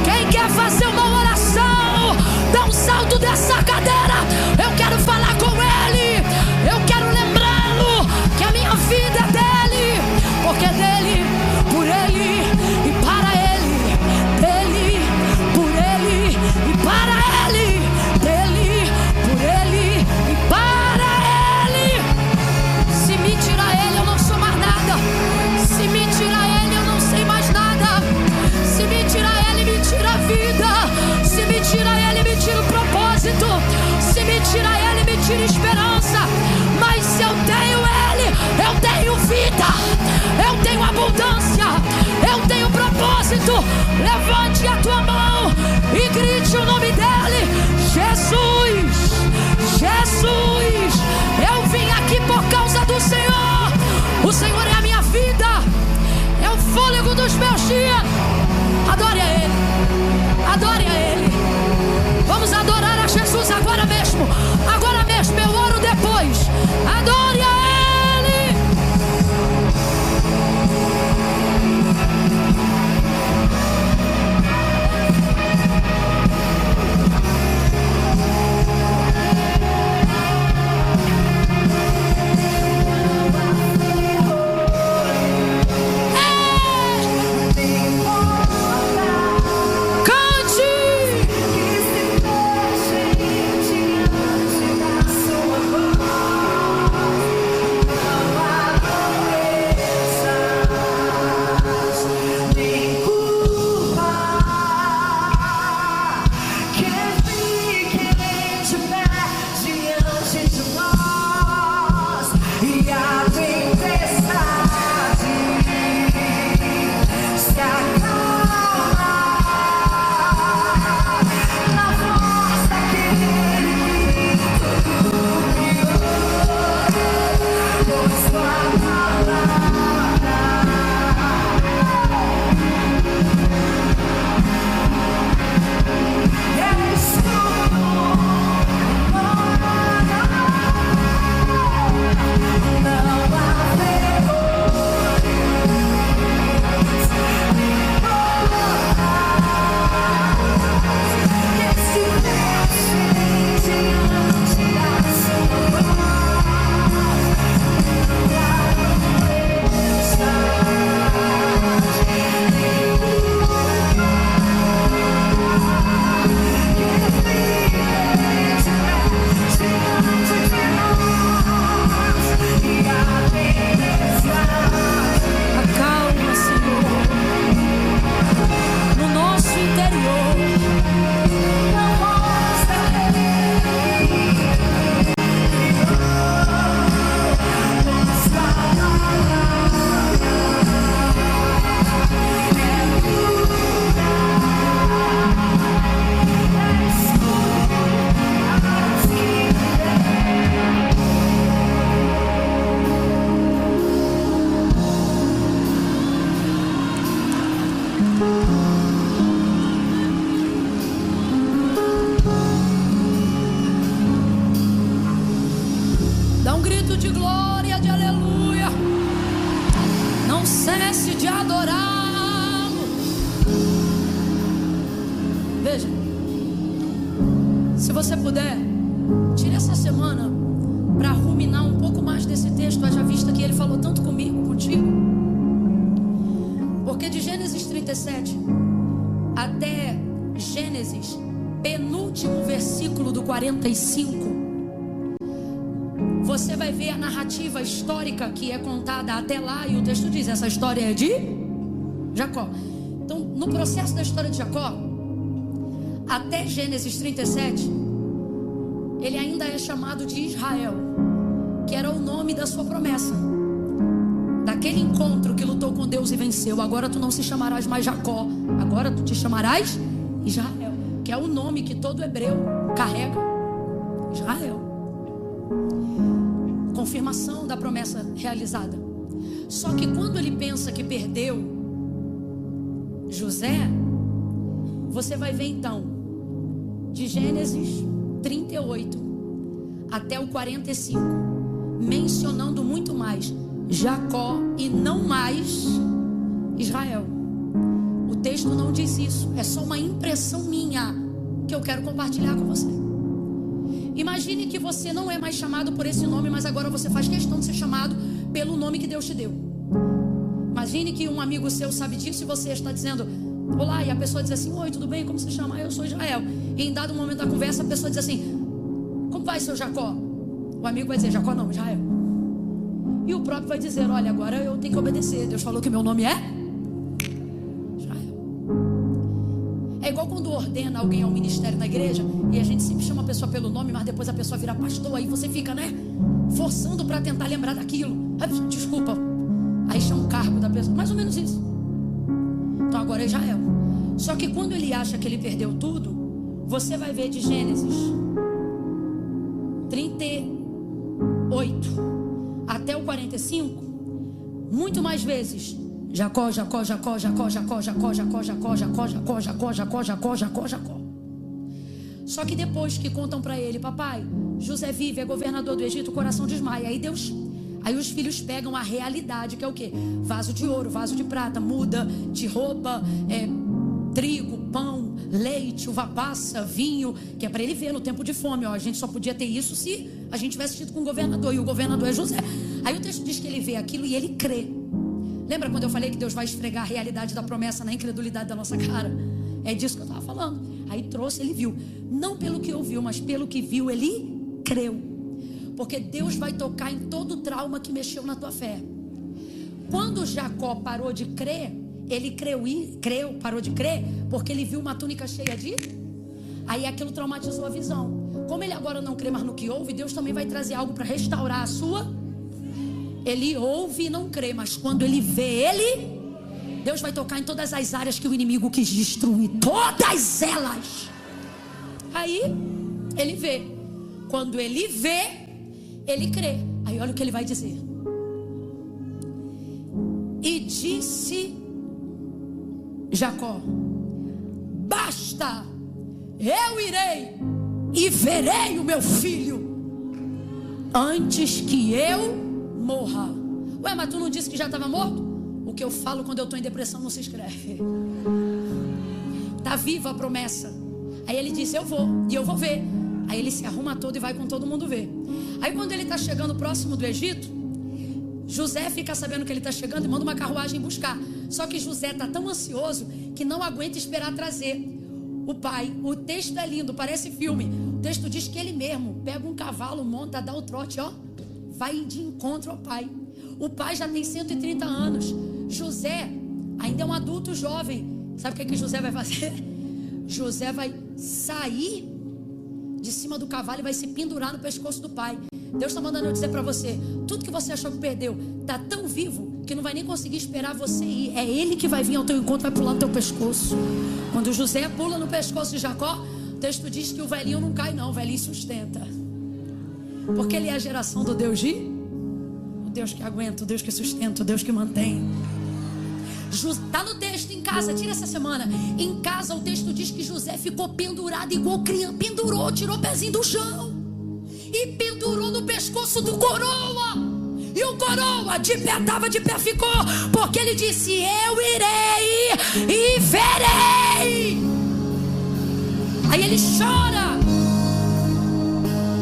Quem quer fazer uma oração, dá um salto dessa cadeira. Eu quero falar com Ele, eu quero lembrá-lo que a minha vida é dele, porque é dele, por Ele e para Ele, dele, por Ele e para Ele, dele, por Ele e para Ele. Se me tira Ele, eu não sou mais nada. Se me tira Ele, eu não sei mais nada. Se me tira Ele, me tira a vida. Se me tira Ele, me tira o propósito. Se me tira Ele, me tira esperança. Mas se eu tenho Ele, eu tenho vida, eu tenho abundância, eu tenho propósito. Levante a tua mão e grite o nome dele: Jesus, Jesus. Eu vim aqui por causa do Senhor. O Senhor é a minha vida, é o fôlego dos meus dias. Adore a Ele, adore a Ele. Vamos adorar a Jesus agora mesmo. Agora mesmo, eu oro depois. Adore a Ele. Cante. glória, de aleluia. Não cesse de adorá-lo. Veja, se você puder, tire essa semana para ruminar um pouco mais desse texto, haja vista que ele falou tanto comigo, contigo. Porque de Gênesis 37 até Gênesis, penúltimo versículo do 45, você vai ver a narrativa histórica que é contada até lá. E o texto diz, essa história é de Jacó. Então, no processo da história de Jacó, até Gênesis 37, ele ainda é chamado de Israel, que era o nome da sua promessa, daquele encontro que lutou com Deus e venceu. Agora tu não se chamarás mais Jacó, agora tu te chamarás Israel, que é o nome que todo hebreu carrega. Israel. Confirmação da promessa realizada. Só que quando ele pensa que perdeu José, você vai ver então, de Gênesis 38 até o 45, mencionando muito mais Jacó e não mais Israel. O texto não diz isso, é só uma impressão minha que eu quero compartilhar com você. Imagine que você não é mais chamado por esse nome, mas agora você faz questão de ser chamado pelo nome que Deus te deu. Imagine que um amigo seu sabe disso e você está dizendo olá, e a pessoa diz assim, oi, tudo bem, como você chama? Eu sou Israel. E em dado momento da conversa a pessoa diz assim, como vai, seu Jacó? O amigo vai dizer, Jacó não, Israel. E o próprio vai dizer, olha, agora eu tenho que obedecer, Deus falou que meu nome é Israel. É igual quando ordena alguém ao ministério na igreja e a gente sempre chama a pessoa pelo nome, mas depois a pessoa vira pastor, aí você fica, né, forçando para tentar lembrar daquilo. Desculpa, aí chama o cargo da pessoa, mais ou menos isso. Então agora é Israel. Só que quando ele acha que ele perdeu tudo, você vai ver de Gênesis 38 até o 45, muito mais vezes Jacó, Jacó, Jacó, Jacó, Jacó, Jacó, Jacó, Jacó, Jacó, Jacó, Jacó, Jacó, Jacó, Jacó, Jacó. Só que depois que contam para ele, papai, José vive, é governador do Egito, o coração desmaia. Aí os filhos pegam a realidade, que é o quê? Vaso de ouro, vaso de prata, muda de roupa, trigo, pão, leite, uva passa, vinho, que é para ele ver no tempo de fome. Ó, a gente só podia ter isso se a gente tivesse tido com o governador, e o governador é José. Aí o texto diz que ele vê aquilo e ele crê. Lembra quando eu falei que Deus vai esfregar a realidade da promessa na incredulidade da nossa cara? É disso que eu estava falando. Aí trouxe, ele viu. Não pelo que ouviu, mas pelo que viu, ele creu. Porque Deus vai tocar em todo o trauma que mexeu na tua fé. Quando Jacó parou de crer, ele parou de crer, porque ele viu uma túnica cheia de... Aí aquilo traumatizou a visão. Como ele agora não crê mais no que ouve, Deus também vai trazer algo para restaurar a sua... Ele ouve e não crê, mas quando ele vê, Deus vai tocar em todas as áreas que o inimigo quis destruir. Todas elas. Aí ele vê. Quando ele vê, ele crê. Aí olha o que ele vai dizer. E disse Jacó: basta, eu irei e verei o meu filho antes que eu morra. Ué, mas tu não disse que já estava morto? O que eu falo quando eu estou em depressão não se escreve. Está viva a promessa. Aí ele disse, eu vou, e eu vou ver. Aí ele se arruma todo e vai com todo mundo ver. Aí quando ele está chegando próximo do Egito, José fica sabendo que ele está chegando e manda uma carruagem buscar. Só que José está tão ansioso que não aguenta esperar trazer o pai. O texto é lindo, parece filme. O texto diz que ele mesmo pega um cavalo, monta, dá o trote, ó, vai de encontro ao pai. O pai já tem 130 anos. José ainda é um adulto jovem. Sabe o que José vai fazer? José vai sair de cima do cavalo e vai se pendurar no pescoço do pai. Deus está mandando eu dizer para você, tudo que você achou que perdeu está tão vivo que não vai nem conseguir esperar você ir. É ele que vai vir ao teu encontro, vai pular no teu pescoço. Quando José pula no pescoço de Jacó, o texto diz que o velhinho não cai não, o velhinho sustenta. Porque ele é a geração do Deus o Deus que aguenta, o Deus que sustenta, o Deus que mantém. Está no texto em casa, tira essa semana. Em casa o texto diz que José ficou pendurado igual criança. Pendurou, tirou o pezinho do chão e pendurou no pescoço do coroa. E o coroa de pé estava, de pé ficou, porque ele disse: eu irei e verei. Aí ele chora.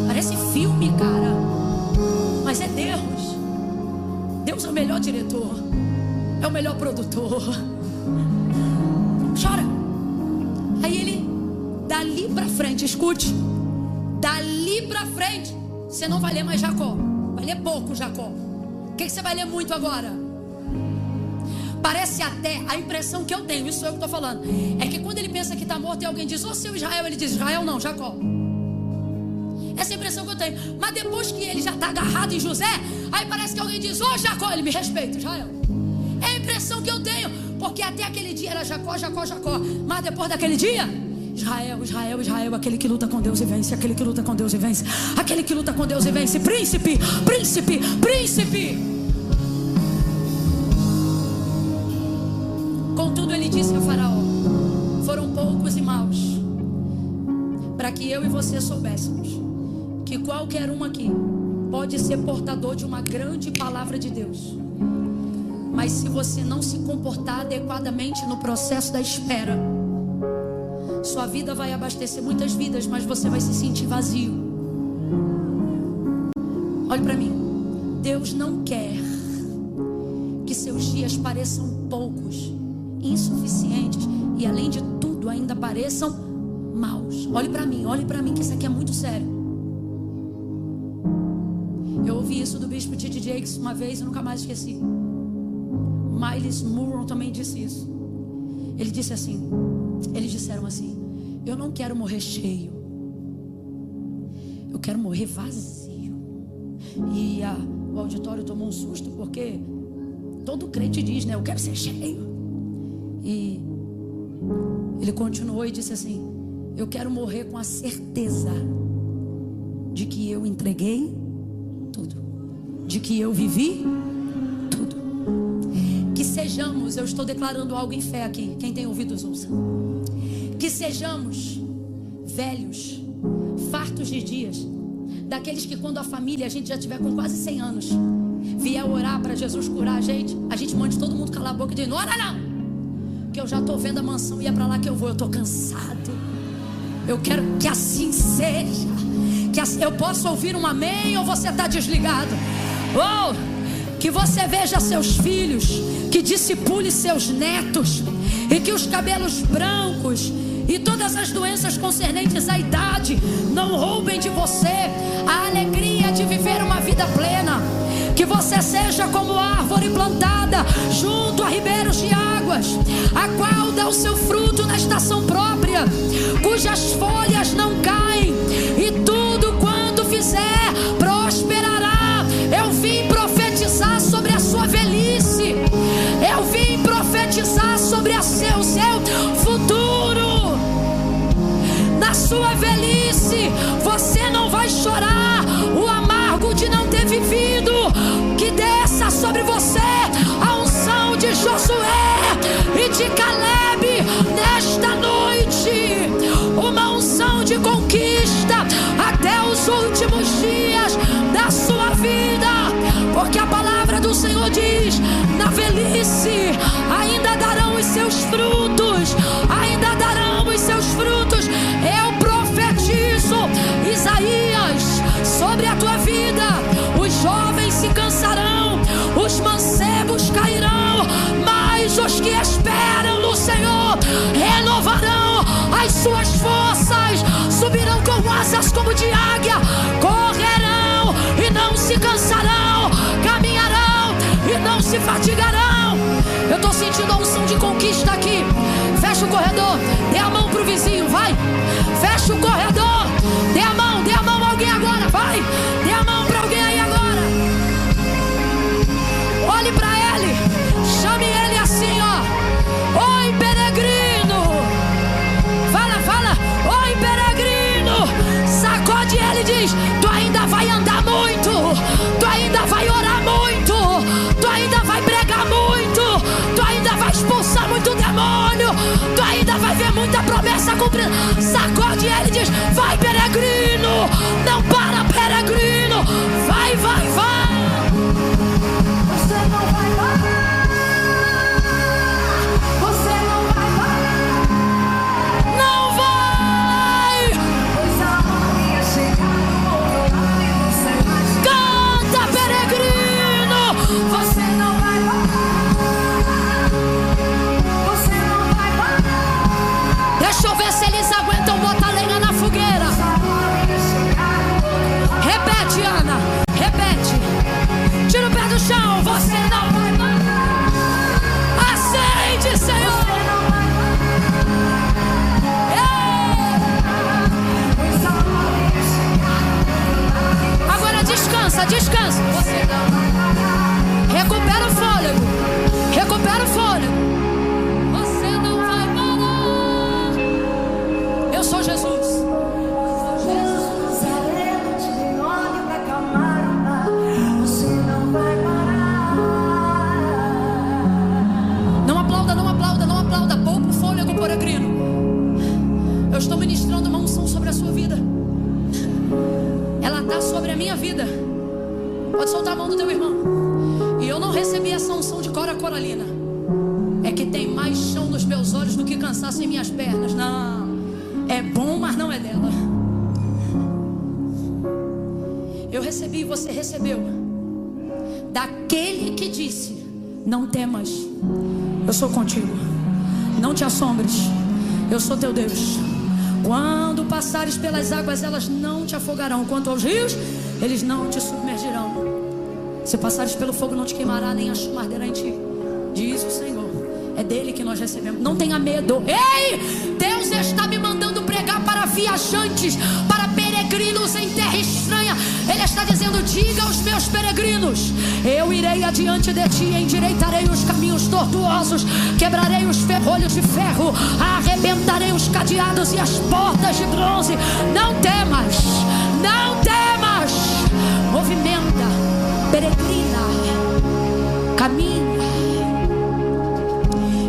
Parece filme, cara, mas é Deus. Deus é o melhor diretor, é o melhor produtor. Chora. Aí ele, dali pra frente, escute, dali pra frente, você não vai ler mais Jacó. Vai ler pouco Jacó. O que você vai ler muito agora? Parece até, a impressão que eu tenho, isso é o que eu estou falando, é que quando ele pensa que está morto e alguém diz: ô seu Israel, ele diz: Israel não, Jacó. Essa é a impressão que eu tenho. Mas depois que ele já está agarrado em José, aí parece que alguém diz: ô Jacó, ele me respeita, Israel. É a impressão que eu tenho, porque até aquele dia era Jacó, Jacó, Jacó. Mas depois daquele dia, Israel, Israel, Israel, aquele que luta com Deus e vence, aquele que luta com Deus e vence, aquele que luta com Deus e vence, príncipe, príncipe, príncipe. Contudo, ele disse ao faraó: foram poucos e maus, para que eu e você soubéssemos que qualquer um aqui pode ser portador de uma grande palavra de Deus, mas se você não se comportar adequadamente no processo da espera, sua vida vai abastecer muitas vidas, mas você vai se sentir vazio. Olhe para mim. Deus não quer que seus dias pareçam poucos, insuficientes e, além de tudo, ainda pareçam maus. Olhe para mim, que isso aqui é muito sério. Eu ouvi isso do bispo T.D. Jakes uma vez e nunca mais esqueci. Myles Munroe também disse isso. Ele disse assim, eles disseram assim: eu não quero morrer cheio, eu quero morrer vazio. E o auditório tomou um susto, porque todo crente diz, né, eu quero ser cheio. E ele continuou e disse assim: eu quero morrer com a certeza de que eu entreguei tudo, de que eu vivi tudo. Que sejamos, eu estou declarando algo em fé aqui, quem tem ouvidos ouça, que sejamos velhos, fartos de dias, daqueles que quando a família, a gente já tiver com quase 100 anos, vier orar para Jesus curar a gente mande todo mundo calar a boca e dizer: não ora não, que eu já estou vendo a mansão e é para lá que eu vou, eu estou cansado. Eu quero que assim seja, que assim, eu posso ouvir um amém ou você está desligado. Que você veja seus filhos, que discipule seus netos, e que os cabelos brancos e todas as doenças concernentes à idade não roubem de você a alegria de viver uma vida plena. Que você seja como árvore plantada junto a ribeiros de águas, a qual dá o seu fruto na estação própria, cujas folhas não caem, e tudo quanto fizer prosperará. Eu vim profetizar sobre a sua velhice, eu vim profetizar sobre o seu futuro. Na sua velhice você não vai chorar o amargo de não ter vivido. Que desça sobre você a unção de Josué e de Caleb nesta noite, uma unção de conquista até os últimos dias da sua vida, porque a palavra do Senhor diz: na velhice ainda darão os seus frutos, ainda darão os seus frutos. Eu profetizo, Isaías, sobre a tua vida: os jovens se cansarão, os mancebos cairão, mas os que esperam no Senhor renovarão as suas forças, subirão com asas como de águia, correrão e não se cansarão, caminharão e não se fatigarão. Eu estou sentindo a unção de conquista aqui. Fecha o corredor, dê a mão pro vizinho, vai. Fecha o corredor, dê a mão a alguém agora, vai. Dê a mão para alguém aí agora. Olhe para ele, chame ele assim, ó: oi peregrino. Fala, oi peregrino. Sacode ele e diz: tu ainda vai andar muito, tu ainda vai orar muito, tu ainda vai pregar muito, tu ainda vai expulsar muito demônio, tu ainda vai ver muita promessa cumprida. Sacode ele e diz: vai peregrino, não para peregrino, vai. Descansa, descansa. Você não vai parar. Recupera o fôlego. Recupera o fôlego. Você não vai parar. Eu sou Jesus. Peregrino, eu estou ministrando uma unção sobre a sua vida. Ela está sobre a minha vida. Pode soltar a mão do teu irmão. E eu não recebi essa unção de Cora Coralina. É que tem mais chão nos meus olhos do que cansaço em minhas pernas. Não, é bom, mas não é dela. Eu recebi e você recebeu daquele que disse: não temas, eu sou contigo. Não te assombres, eu sou teu Deus. Quando passares pelas águas, elas não te afogarão. Quanto aos rios, eles não te submergirão. Se passares pelo fogo, não te queimará, nem a chama arderá em ti. Diz o Senhor. É dele que nós recebemos. Não tenha medo. Ei, Deus está me mandando pregar para viajantes, para peregrinos em terra estranha. Ele está dizendo: diga aos meus peregrinos: eu irei adiante de ti, endireitarei os caminhos tortuosos, quebrarei os ferrolhos de ferro, arrebentarei os cadeados e as portas de bronze. Não temas, não temas. Movimenta, peregrina, caminha.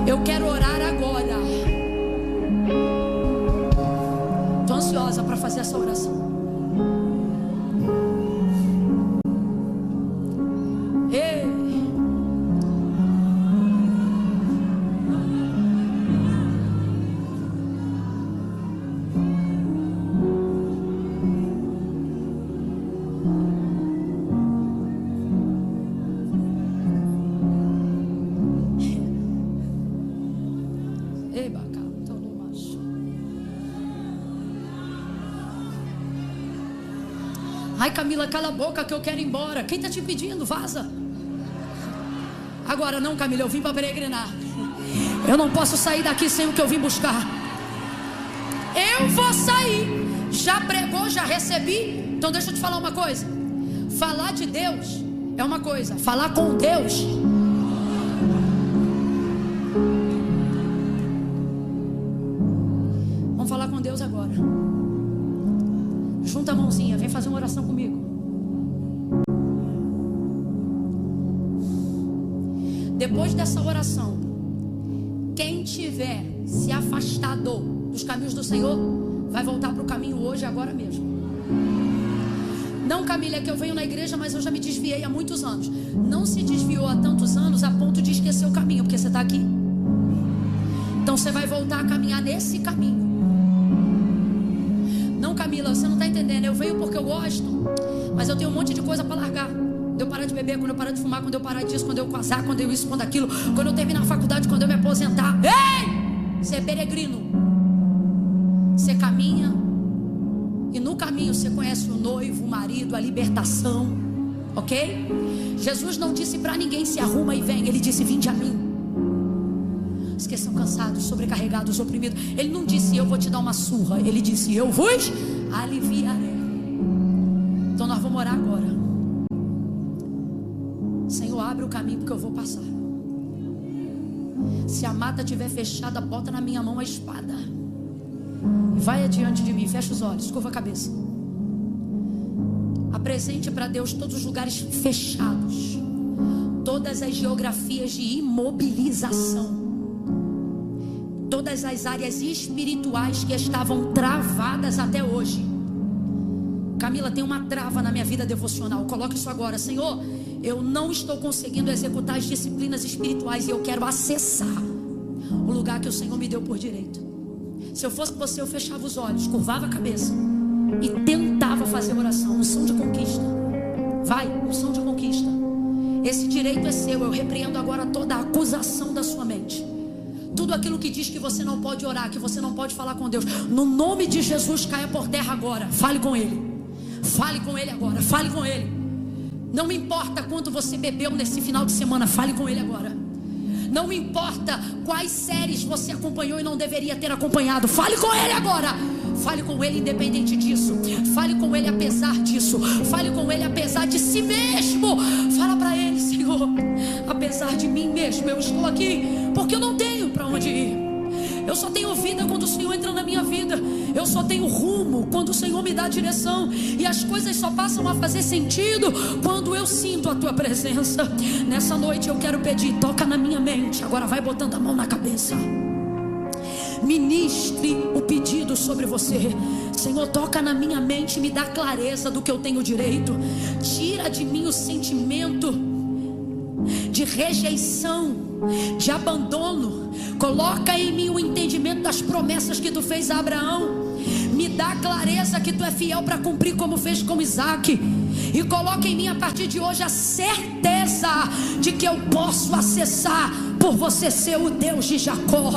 Eu quero orar agora. Estou ansiosa para fazer essa oração. Ei. Ai, Camila, cala a boca que eu quero ir embora. Quem está te pedindo? Vaza. Agora não, Camila, eu vim para peregrinar. Eu não posso sair daqui sem o que eu vim buscar. Eu vou sair. Já pregou, já recebi. Então deixa eu te falar uma coisa. Falar de Deus é uma coisa. Falar com Deus. Vamos falar com Deus agora. Junta a mãozinha, vem fazer uma oração comigo. Depois dessa oração, quem tiver se afastado dos caminhos do Senhor, vai voltar para o caminho hoje, agora mesmo. Não, Camila, é que eu venho na igreja, mas eu já me desviei há muitos anos. Não se desviou há tantos anos a ponto de esquecer o caminho, porque você está aqui. Então você vai voltar a caminhar nesse caminho. Não, Camila, você não está entendendo. Eu venho porque eu gosto, mas eu tenho um monte de coisa para largar. Quando eu parar de beber, quando eu parar de fumar, quando eu parar disso, quando eu casar, quando eu isso, quando aquilo, quando eu terminar a faculdade, quando eu me aposentar. Ei! Você é peregrino. Você caminha e no caminho você conhece o noivo, o marido, a libertação. Ok? Jesus não disse para ninguém: se arruma e vem. Ele disse: vinde a mim. Os que são cansados, sobrecarregados, oprimidos. Ele não disse: eu vou te dar uma surra. Ele disse: eu vos aliviarei. Então nós vamos orar agora. Senhor, abre o caminho porque eu vou passar. Se a mata estiver fechada, bota na minha mão a espada e vai adiante de mim. Fecha os olhos, curva a cabeça. Apresente para Deus todos os lugares fechados, todas as geografias de imobilização, todas as áreas espirituais que estavam travadas até hoje. Camila, tem uma trava na minha vida devocional. Coloque isso agora. Senhor, eu não estou conseguindo executar as disciplinas espirituais e eu quero acessar o lugar que o Senhor me deu por direito. Se eu fosse você, eu fechava os olhos, curvava a cabeça e tentava fazer oração. Unção de conquista. Vai, unção de conquista. Esse direito é seu. Eu repreendo agora toda a acusação da sua mente. Tudo aquilo que diz que você não pode orar, que você não pode falar com Deus, no nome de Jesus, caia por terra agora. Fale com Ele. Fale com Ele agora. Fale com Ele. Não me importa quanto você bebeu nesse final de semana. Fale com Ele agora. Não me importa quais séries você acompanhou e não deveria ter acompanhado. Fale com Ele agora. Fale com Ele independente disso. Fale com Ele apesar disso. Fale com Ele apesar de si mesmo. Fala para Ele: Senhor, apesar de mim mesmo, eu estou aqui porque eu não tenho para onde ir. Eu só tenho vida quando o Senhor entra na minha vida. Eu só tenho rumo quando o Senhor me dá direção. E as coisas só passam a fazer sentido quando eu sinto a Tua presença. Nessa noite eu quero pedir: toca na minha mente. Agora vai botando a mão na cabeça. Ministre o pedido sobre você. Senhor, toca na minha mente, me dá clareza do que eu tenho direito. Tira de mim o sentimento de rejeição, de abandono. Coloca em mim o entendimento das promessas que Tu fez a Abraão. Me dá clareza que Tu é fiel para cumprir como fez com Isaac. E coloca em mim a partir de hoje a certeza de que eu posso acessar por Você ser o Deus de Jacó,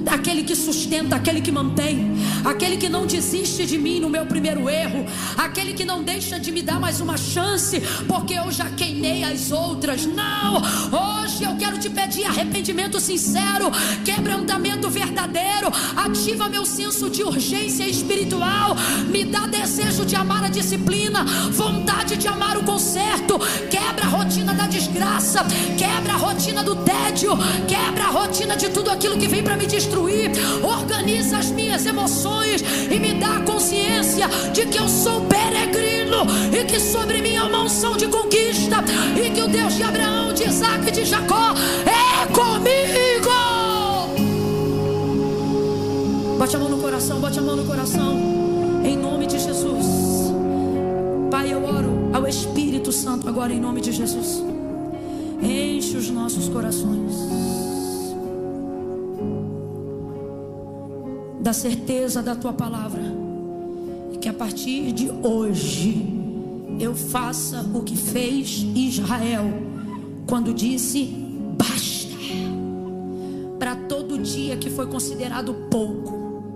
aquele que sustenta, aquele que mantém, aquele que não desiste de mim no meu primeiro erro, aquele que não deixa de me dar mais uma chance porque eu já queimei as outras. Não, hoje eu quero te pedir arrependimento sincero, quebrantamento verdadeiro. Ativa meu senso de urgência espiritual, me dá desejo de amar a disciplina, vontade de amar o conserto. Quebra a rotina da desgraça, quebra a rotina do tédio, quebra a rotina de tudo aquilo que vem para me destruir. Organiza as minhas emoções e me dá a consciência de que eu sou peregrino e que sobre mim há uma unção de conquista, e que o Deus de Abraão, de Isaac e de Jacó é comigo. Bote a mão no coração, bote a mão no coração, em nome de Jesus. Pai, eu oro ao Espírito Santo agora em nome de Jesus. Enche os nossos corações da certeza da Tua palavra, e que a partir de hoje eu faça o que fez Israel quando disse basta. Para todo dia que foi considerado pouco,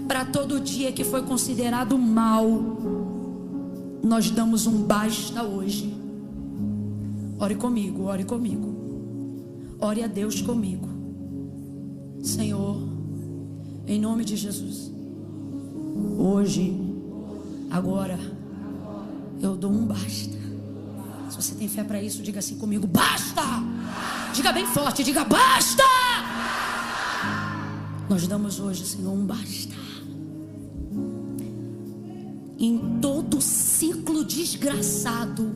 para todo dia que foi considerado mal, nós damos um basta hoje. Ore comigo, ore comigo, ore a Deus comigo. Senhor, em nome de Jesus, hoje, agora, eu dou um basta. Se você tem fé para isso, diga assim comigo: basta! Diga bem forte, diga basta! Nós damos hoje, Senhor, um basta. Em todo ciclo desgraçado,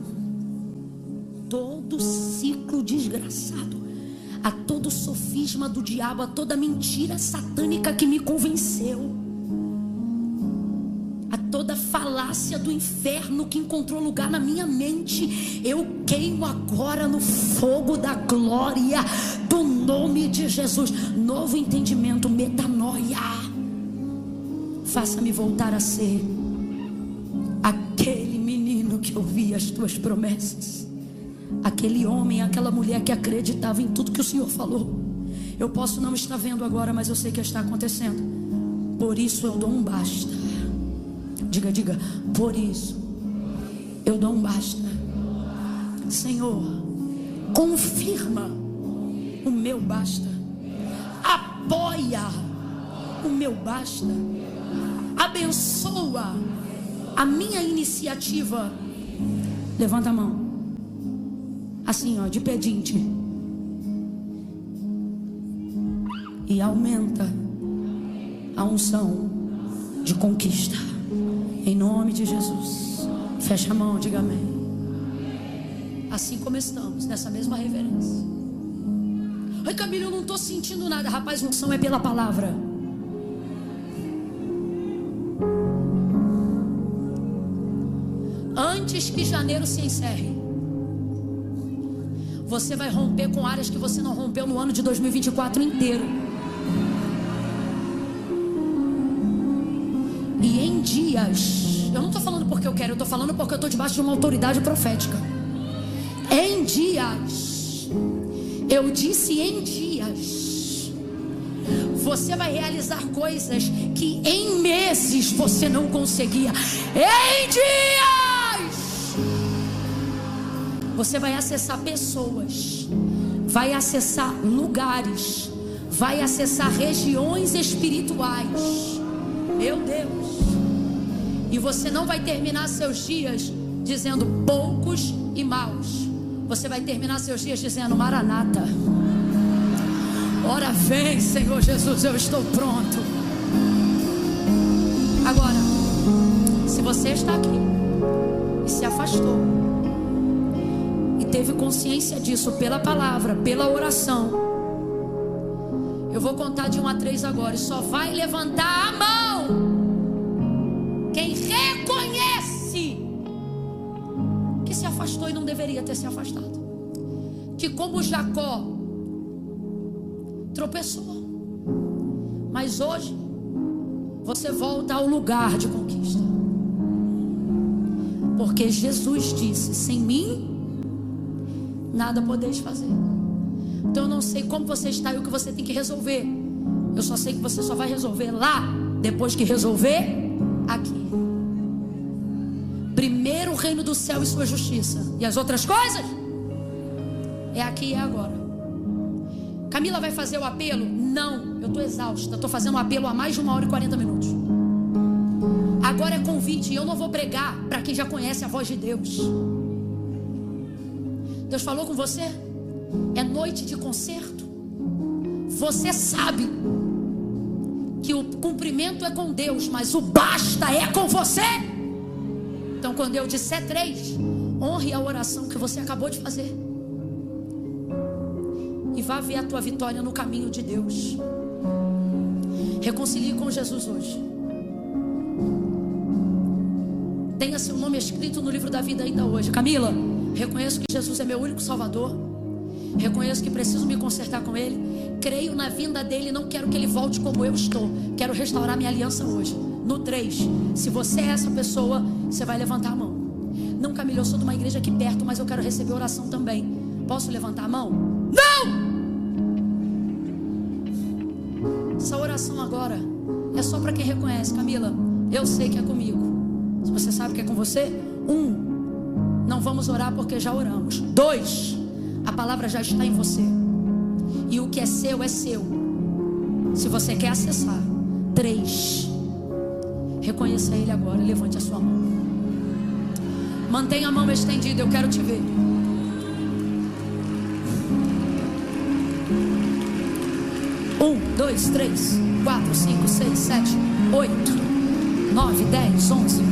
a todo sofisma do diabo, a toda mentira satânica que me convenceu, a toda falácia do inferno que encontrou lugar na minha mente, eu queimo agora no fogo da glória do nome de Jesus. Novo entendimento, metanoia. Faça-me voltar a ser aquele menino que ouvia as Tuas promessas, aquele homem, aquela mulher que acreditava em tudo que o Senhor falou. Eu posso não estar vendo agora, mas eu sei que está acontecendo. Por isso eu dou um basta. Diga, por isso eu dou um basta. Senhor, confirma o meu basta, apoia o meu basta, abençoa a minha iniciativa. Levanta a mão, assim, ó, de pedinte, e aumenta a unção de conquista, em nome de Jesus. Fecha a mão, diga amém. Assim como estamos, nessa mesma reverência. Ai, Camila, eu não estou sentindo nada. Rapaz, unção é pela palavra. Antes que janeiro se encerre, você vai romper com áreas que você não rompeu no ano de 2024 inteiro. E em dias, eu não estou falando porque eu quero, eu estou falando porque eu estou debaixo de uma autoridade profética. Em dias, eu disse em dias, você vai realizar coisas que em meses você não conseguia. Em dias, você vai acessar pessoas, vai acessar lugares, vai acessar regiões espirituais. Meu Deus, E você não vai terminar seus dias dizendo poucos e maus. Você vai terminar seus dias dizendo: Maranata. Ora vem, Senhor Jesus, eu estou pronto. Agora, se você está aqui e se afastou e teve consciência disso pela palavra, pela oração, eu vou contar de 1 a 3 agora, e só vai levantar a mão quem reconhece que se afastou e não deveria ter se afastado, que como Jacó tropeçou, mas hoje você volta ao lugar de conquista, porque Jesus disse: sem mim nada podeis fazer. Então eu não sei como você está e o que você tem que resolver. Eu só sei que você só vai resolver lá, depois que resolver aqui. Primeiro o reino do céu e sua justiça, e as outras coisas é aqui e é agora. Camila vai fazer o apelo? Não, eu estou exausta. Estou fazendo o apelo há mais de 1 hora e 40 minutos. Agora é convite, e eu não vou pregar para quem já conhece a voz de Deus. Deus falou com você? É noite de concerto. Você sabe que o cumprimento é com Deus, mas o basta é com você. Então quando eu disser 3, honre a oração que você acabou de fazer e vá ver a tua vitória no caminho de Deus. Reconcilie com Jesus hoje. Tenha seu nome escrito no livro da vida ainda hoje. Camila, reconheço que Jesus é meu único Salvador. Reconheço que preciso me consertar com Ele. Creio na vinda dEle, não quero que Ele volte como eu estou. Quero restaurar minha aliança hoje. No 3, se você é essa pessoa, você vai levantar a mão. Não, Camila, eu sou de uma igreja aqui perto, mas eu quero receber oração também. Posso levantar a mão? Não! Essa oração agora é só para quem reconhece. Camila, eu sei que é comigo. Se você sabe que é com você, 1, não vamos orar porque já oramos. 2, a palavra já está em você, e o que é seu é seu, se você quer acessar. 3, reconheça Ele agora, levante a sua mão. Mantenha a mão estendida, eu quero te ver. 1, 2, 3, 4, 5, 6, 7, 8, 9, 10, 11,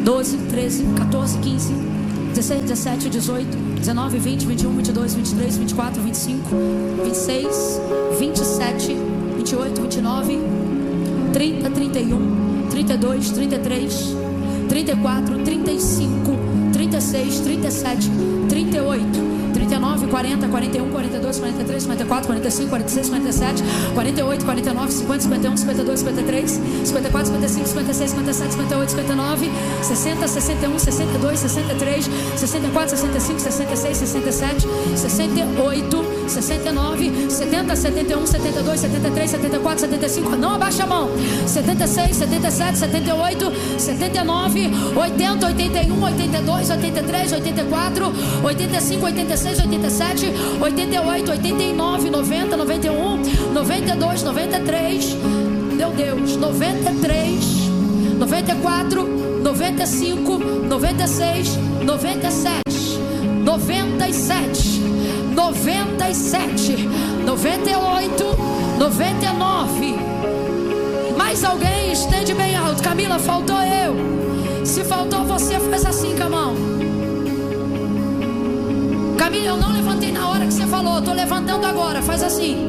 12, 13, 14, 15, 16, 17, 18, 19, 20, 21, 22, 23, 24, 25, 26, 27, 28, 29, 30, 31, 32, 33, 34, 35, 36, 37, 38, 39, 40, 41, 42, 43, 54, 45, 46, 47, 48, 49, 50, 51, 52, 53, 54, 55, 56, 57, 58, 59, 60, 61, 62, 63, 64, 65, 66, 67, 68, 69, 70, 71, 72, 73, 74, 75, não abaixa a mão. 76, 77, 78, 79, 80, 81, 82, 83, 84, 85, 86, 87, 88, 89, 90, 91, 92, 93, meu Deus, 93, 94, 95, 96, 97, 97, 97, 98, 99. Mais alguém? Estende bem alto. Camila, faltou eu. Se faltou você, faz assim com a mão. Camila, eu não levantei na hora que você falou. Estou levantando agora, faz assim.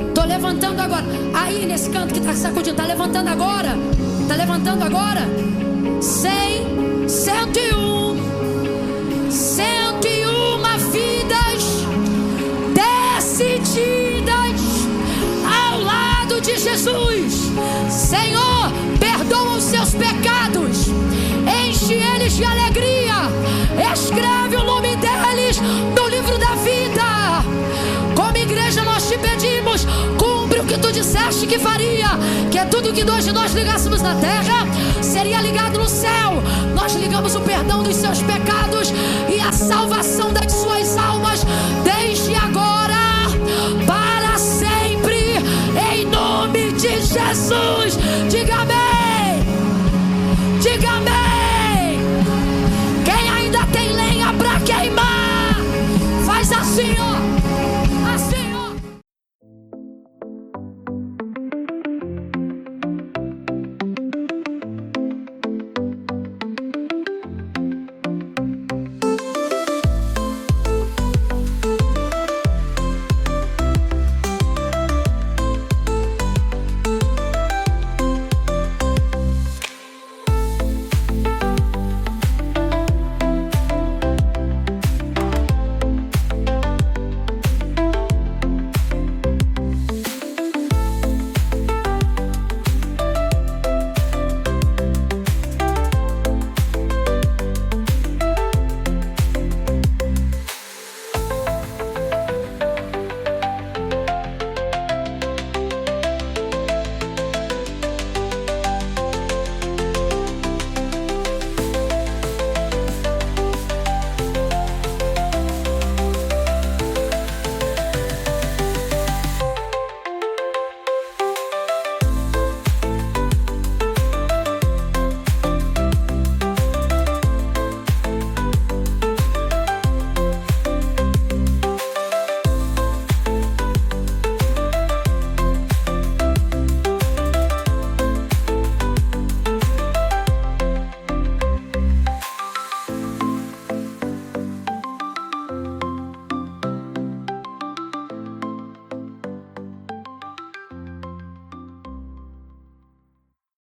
Estou levantando agora. Aí nesse canto que está sacudindo, está levantando agora. Está levantando agora. 100, 101, 101 vidas decididas ao lado de Jesus. Senhor, perdoa os seus pecados, enche eles de alegria, escreve o nome deles no livro da vida. Como igreja nós te pedimos, cumpre o que tu disseste que faria, que é tudo que dois de nós ligássemos na terra seria ligado no céu. Nós ligamos o perdão dos seus pecados e a salvação das suas almas desde agora para sempre, em nome de Jesus. Diga amém. Diga amém.